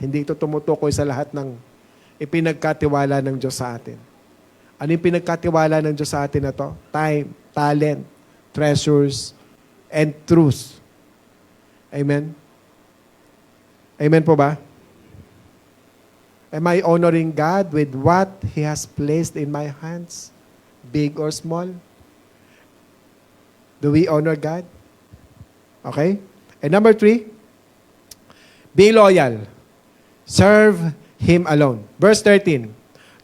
Hindi ito tumutukoy sa lahat ng ipinagkatiwala ng Diyos sa atin. Ano yung pinagkatiwala ng Diyos sa atin na to? Time, talent, treasures, and truth. Amen? Amen po ba? Am I honoring God with what He has placed in my hands? Big or small? Do we honor God? Okay? And number 3, be loyal. Serve Him alone. Verse 13,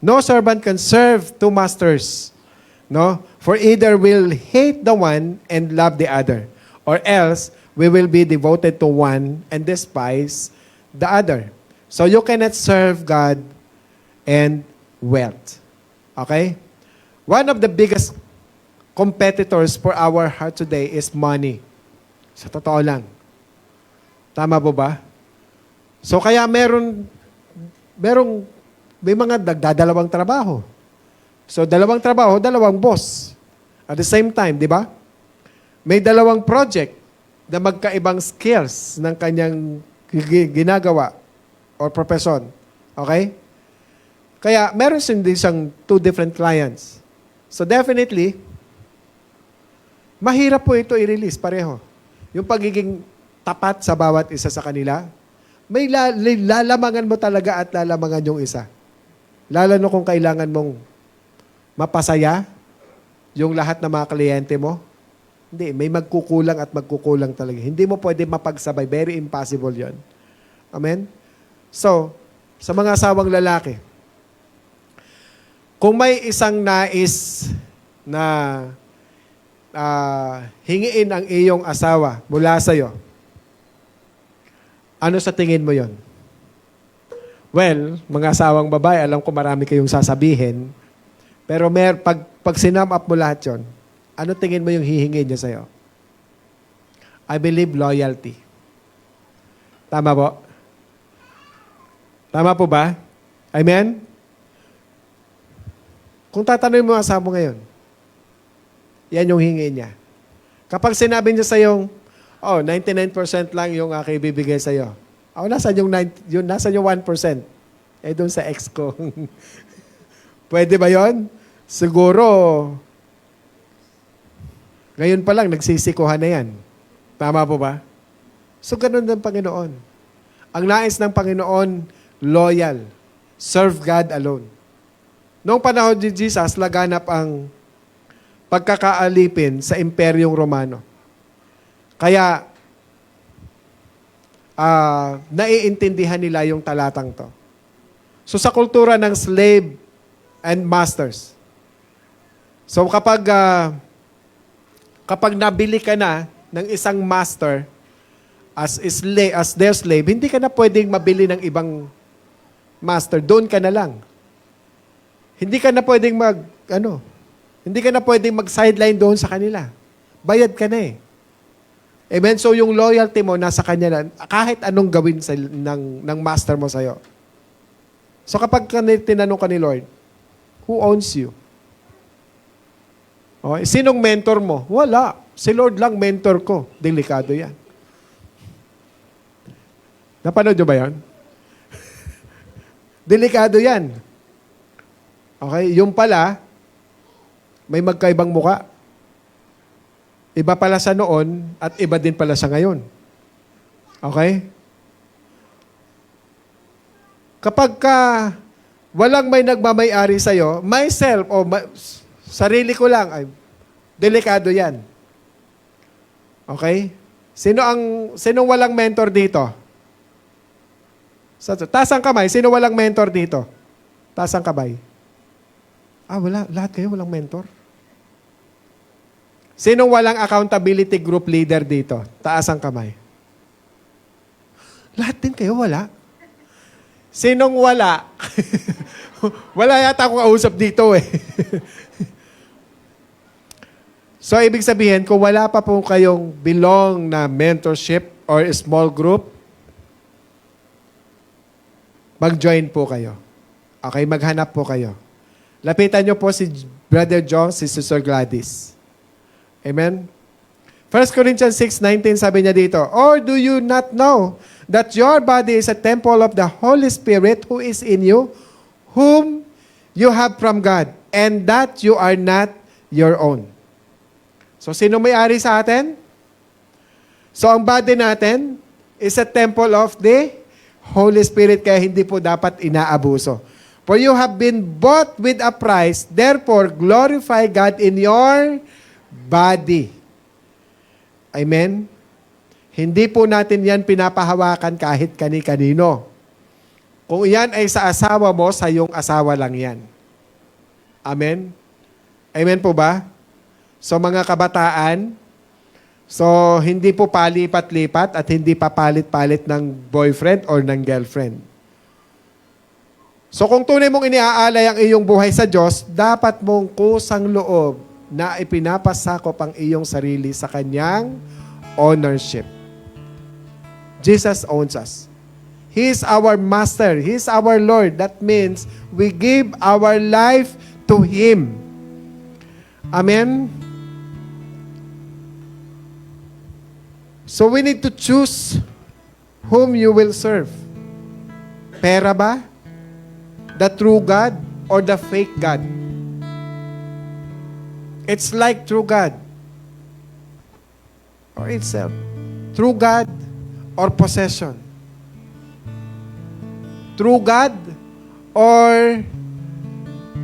no servant can serve 2 masters. No? For either will hate the one and love the other, or else we will be devoted to one and despise the other. So you cannot serve God and wealth. Okay? One of the biggest competitors for our heart today is money. Sa totoo lang. Tama po ba? So kaya may mga nagdadalawang trabaho. So, 2 trabaho, 2 boss. At the same time, di ba? May 2 project na magkaibang skills ng kanyang ginagawa or profession. Okay? Kaya, meron siyang 2 different clients. So, definitely, mahirap po ito i-release pareho. Yung pagiging tapat sa bawat isa sa kanila, may lalamangan mo talaga at lalamangan yung isa. Lalo na kung kailangan mong mapasaya yung lahat ng mga kliyente mo. Hindi, may magkukulang at magkukulang talaga. Hindi mo pwede mapagsabay. Very impossible yon. Amen? So, sa mga asawang lalaki, kung may isang nais na hingiin ang iyong asawa mula sa'yo, ano sa tingin mo yon? Well, mga asawang babae, alam ko marami kayong sasabihin, pero pag sinum up mo lahat yon, ano tingin mo yung hihingi niya sa'yo? I believe loyalty. Tama po? Tama po ba? Amen? Kung tatanungin mo ang asawa mo ngayon, yan yung hingi niya. Kapag sinabi niya sa'yo, 99% lang yung aking bibigay sa'yo. Nasaan yung 1%? Doon sa ex ko. Pwede ba yon? Siguro, ngayon pa lang, nagsisikuhan na yan. Tama po ba? So, ganun ng Panginoon. Ang nais ng Panginoon, loyal. Serve God alone. Noong panahon ni Jesus, laganap ang pagkakaalipin sa Imperyong Romano. Kaya, naiintindihan nila yung talatang to. So, sa kultura ng slave and masters, so kapag nabili ka na ng isang master as their slave, hindi ka na pwedeng mabili ng ibang master. Doon ka na lang. Hindi ka na pwedeng hindi ka na pwedeng mag-sideline doon sa kanila. Bayad ka na eh. Amen? So yung loyalty mo nasa kanya na, kahit anong gawin ng master mo sa'yo. So kapag tinanong ka ni Lord, who owns you? Okay. Sinong mentor mo? Wala. Si Lord lang mentor ko. Delikado yan. Napanood nyo ba yan? Delikado yan. Okay? Yung pala, may magkaibang muka. Iba pala sa noon at iba din pala sa ngayon. Okay? Kapag walang may nagmamay-ari sa'yo, myself o sarili ko lang, ay delikado yan. Okay? Sinong walang mentor dito? Taas ang kamay. Sino walang mentor dito? Taas ang kamay. Wala. Lahat kayo walang mentor. Sinong walang accountability group leader dito? Taas ang kamay. Lahat din kayo wala. Sinong wala? Wala yata akong kausap dito eh. So, ibig sabihin, kung wala pa po kayong belong na mentorship or small group, mag-join po kayo. Okay, maghanap po kayo. Lapitan nyo po si Brother John, si Sister Gladys. Amen? 1 Corinthians 6:19 sabi niya dito, or do you not know that your body is a temple of the Holy Spirit who is in you, whom you have from God, and that you are not your own? So, sino may-ari sa atin? So, ang body natin is a temple of the Holy Spirit, kaya hindi po dapat inaabuso. For you have been bought with a price, therefore glorify God in your body. Amen? Hindi po natin yan pinapahawakan kahit kani-kanino. Kung yan ay sa asawa mo, sa iyong asawa lang yan. Amen? Amen po ba? So mga kabataan, so hindi po palipat-lipat at hindi pa palit-palit ng boyfriend or ng girlfriend. So kung tunay mong iniaalay ang iyong buhay sa Diyos, dapat mong kusang loob na ipinapasakop ang iyong sarili sa Kanyang ownership. Jesus owns us. He is our Master. He is our Lord. That means we give our life to Him. Amen? So we need to choose whom you will serve. Pera ba? The true God or the fake God? It's like true God or itself. True God or possession. True God or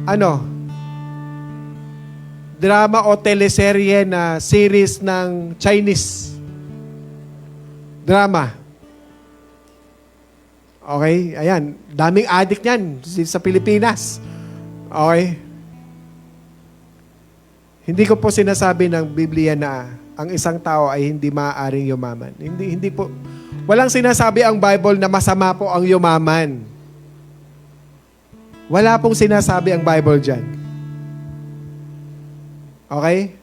ano? Drama o teleserye na series ng Chinese drama. Okay? Ayan. Daming addict yan sa Pilipinas. Okay? Hindi ko po sinasabi ng Biblia na ang isang tao ay hindi maaaring yumaman. Hindi po. Walang sinasabi ang Bible na masama po ang yumaman. Wala pong sinasabi ang Bible dyan. Okay?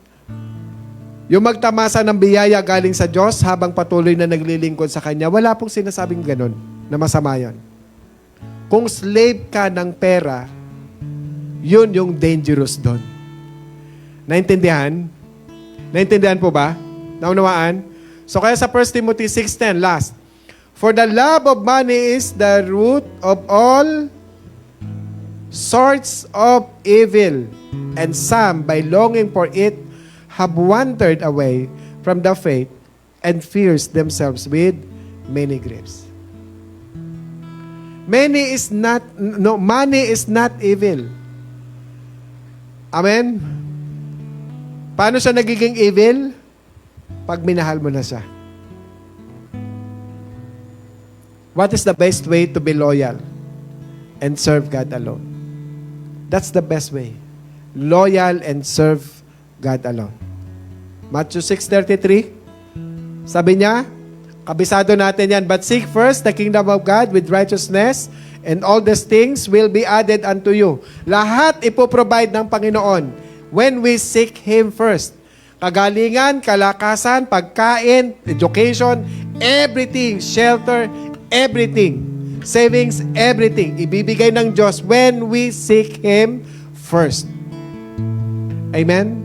Yung magtamasa ng biyaya galing sa Diyos habang patuloy na naglilingkod sa Kanya, wala pong sinasabing ganun na masama yon. Kung slave ka ng pera, yun yung dangerous doon. Naintindihan? Naintindihan po ba? Naunawaan? So kaya sa 1 Timothy 6:10, last. For the love of money is the root of all sorts of evil, and some, by longing for it, have wandered away from the faith and pierced themselves with many griefs. Money is not evil. Amen? Paano siya nagiging evil? Pag minahal mo na siya. What is the best way to be loyal and serve God alone? That's the best way. Loyal and serve God alone. Matthew 6:33, sabi niya, kabisado natin yan, but seek first the kingdom of God with righteousness, and all these things will be added unto you. Lahat ipoprovide ng Panginoon when we seek Him first. Kagalingan, kalakasan, pagkain, education, everything, shelter, everything, savings, everything, ibibigay ng Diyos when we seek Him first. Amen?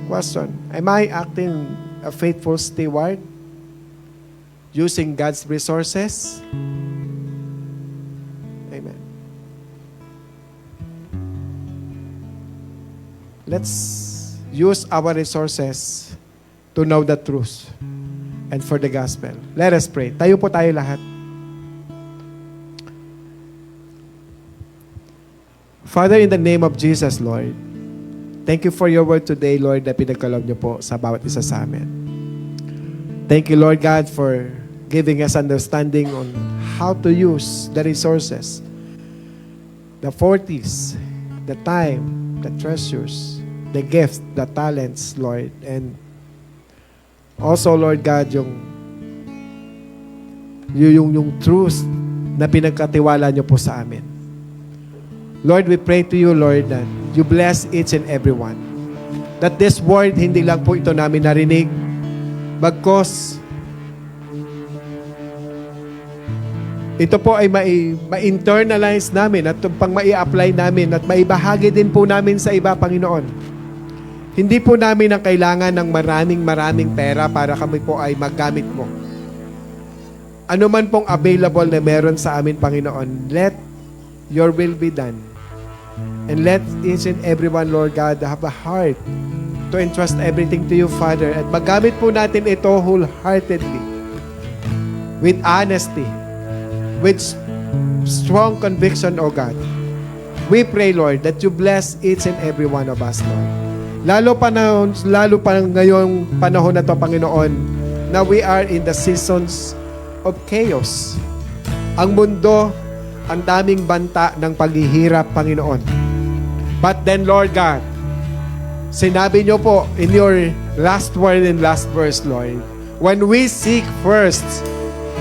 Question, am I acting a faithful steward? Using God's resources? Amen. Let's use our resources to know the truth and for the gospel. Let us pray. Tayo po tayo lahat. Father, in the name of Jesus, Lord, thank you for your word today, Lord, na pinagkaloob niyo po sa bawat isa sa amin. Thank you, Lord God, for giving us understanding on how to use the resources, the forties, the time, the treasures, the gifts, the talents, Lord, and also, Lord God, yung truth na pinagkatiwala niyo po sa amin. Lord, we pray to you, Lord, that you bless each and every one. That this word, hindi lang po ito namin narinig, bagkos ito po ay ma-internalize namin at pang mai-apply namin at maibahagi din po namin sa iba, Panginoon. Hindi po namin ang kailangan ng maraming pera para kami po ay maggamit mo. Ano man pong available na meron sa amin, Panginoon, let your will be done. And let each and everyone, Lord God, have a heart to entrust everything to you, Father. At magamit po natin ito wholeheartedly, with honesty, with strong conviction, O God. We pray, Lord, that you bless each and every one of us, Lord. Lalo pa ngayong panahon na to, Panginoon, na we are in the seasons of chaos. Ang mundo, ang daming banta ng paghihirap, Panginoon. But then, Lord God, sinabi niyo po in your last word and last verse, Lord, when we seek first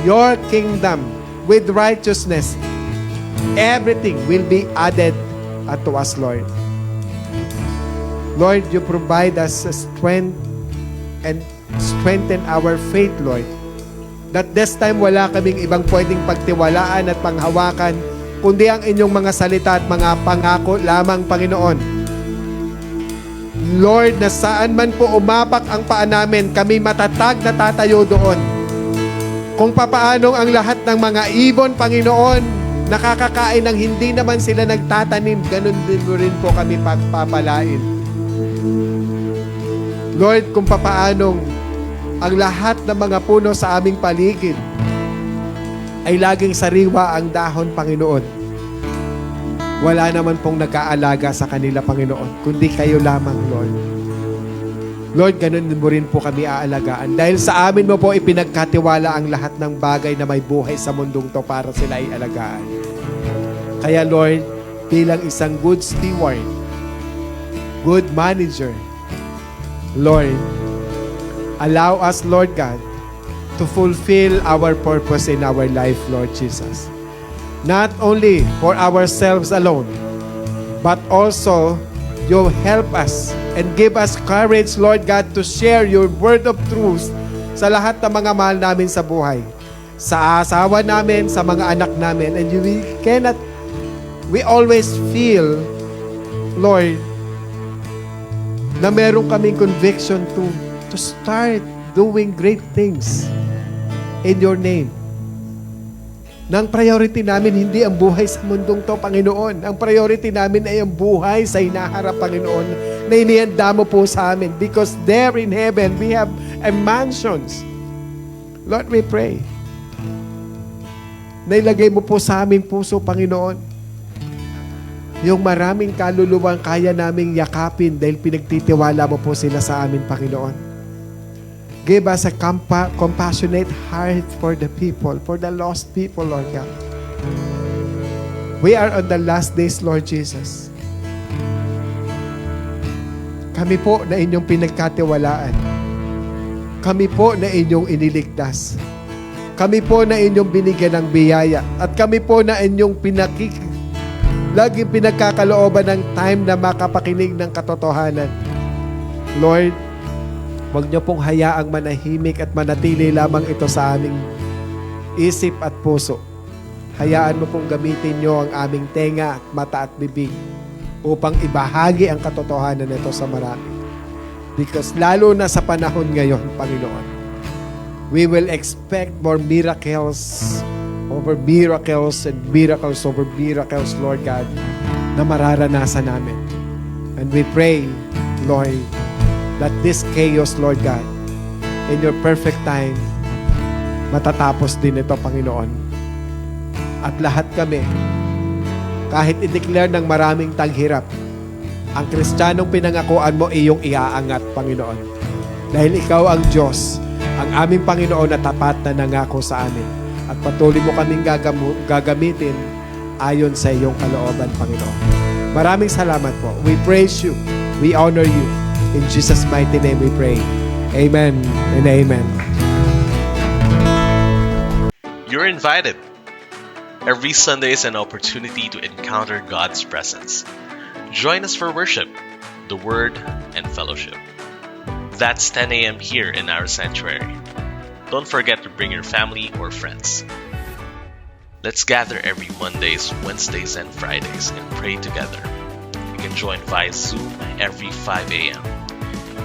your kingdom with righteousness, everything will be added unto us, Lord. Lord, you provide us strength and strengthen our faith, Lord. That this time wala kaming ibang pwedeng pagtiwalaan at panghawakan, kundi ang inyong mga salita at mga pangako lamang, Panginoon. Lord, na saan man po umapak ang paa namin, kami matatag na tatayo doon. Kung papaanong ang lahat ng mga ibon, Panginoon, nakakakain ng hindi naman sila nagtatanim, ganun din mo rin po kami pagpapalain. Lord, kung papaanong ang lahat ng mga puno sa aming paligid ay laging sariwa ang dahon, Panginoon. Wala naman pong nag-aalaga sa kanila, Panginoon, kundi kayo lamang, Lord. Lord, ganun mo rin po kami aalagaan. Dahil sa amin mo po ipinagkatiwala ang lahat ng bagay na may buhay sa mundong to para sila ay alagaan. Kaya Lord, bilang isang good steward, good manager, Lord, allow us, Lord God, to fulfill our purpose in our life, Lord Jesus. Not only for ourselves alone, but also you help us and give us courage, Lord God, to share your word of truth sa lahat ng mga mahal namin sa buhay, sa asawa namin, sa mga anak namin. And we always feel, Lord, na meron kaming conviction to start doing great things in your name. Nang priority namin hindi ang buhay sa mundong to, Panginoon. Ang priority namin ay ang buhay sa hinaharap, Panginoon, na inihanda mo po sa amin. Because there in heaven, we have a mansions. Lord, we pray na ilagay mo po sa aming puso, Panginoon, yung maraming kaluluwang kaya naming yakapin dahil pinagtitiwala mo po sila sa amin, Panginoon. Give us a compassionate heart for the people, for the lost people, Lord God. We are on the last days, Lord Jesus. Kami po na inyong pinagkatiwalaan. Kami po na inyong iniligtas. Kami po na inyong binigyan ng biyaya. At kami po na inyong laging pinagkakalooban ng time na makapakinig ng katotohanan. Lord, huwag niyo pong hayaang manahimik at manatili lamang ito sa aming isip at puso. Hayaan mo pong gamitin niyo ang aming tenga at mata at bibig upang ibahagi ang katotohanan nito sa marami. Because lalo na sa panahon ngayon, Panginoon, we will expect more miracles over miracles and miracles over miracles, Lord God, na mararanasan namin. And we pray, Lord, that this chaos, Lord God, in your perfect time, matatapos din ito, Panginoon. At lahat kami, kahit i-declare ng maraming tanghirap, ang Kristiyanong pinangakuan mo iyong iaangat, Panginoon. Dahil ikaw ang Diyos, ang aming Panginoon na tapat na nangako sa amin. At patuloy mo kaming gagamitin ayon sa iyong kalooban, Panginoon. Maraming salamat po. We praise you. We honor you. In Jesus' mighty name we pray. Amen and amen. You're invited. Every Sunday is an opportunity to encounter God's presence. Join us for worship, the Word, and fellowship. That's 10 a.m. here in our sanctuary. Don't forget to bring your family or friends. Let's gather every Mondays, Wednesdays, and Fridays and pray together. You can join via Zoom every 5 a.m.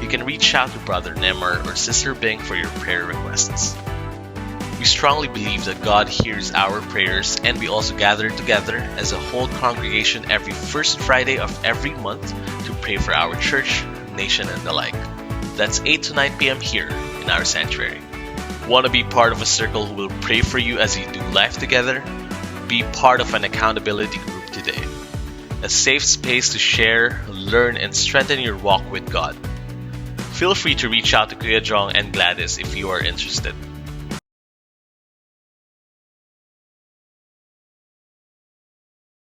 You can reach out to Brother Nemar or Sister Bing for your prayer requests. We strongly believe that God hears our prayers, and we also gather together as a whole congregation every first Friday of every month to pray for our church, nation, and the like. That's 8 to 9 p.m. here in our sanctuary. Want to be part of a circle who will pray for you as you do life together? Be part of an accountability group today. A safe space to share, learn, and strengthen your walk with God. Feel free to reach out to Kuya Jong and Gladys if you are interested.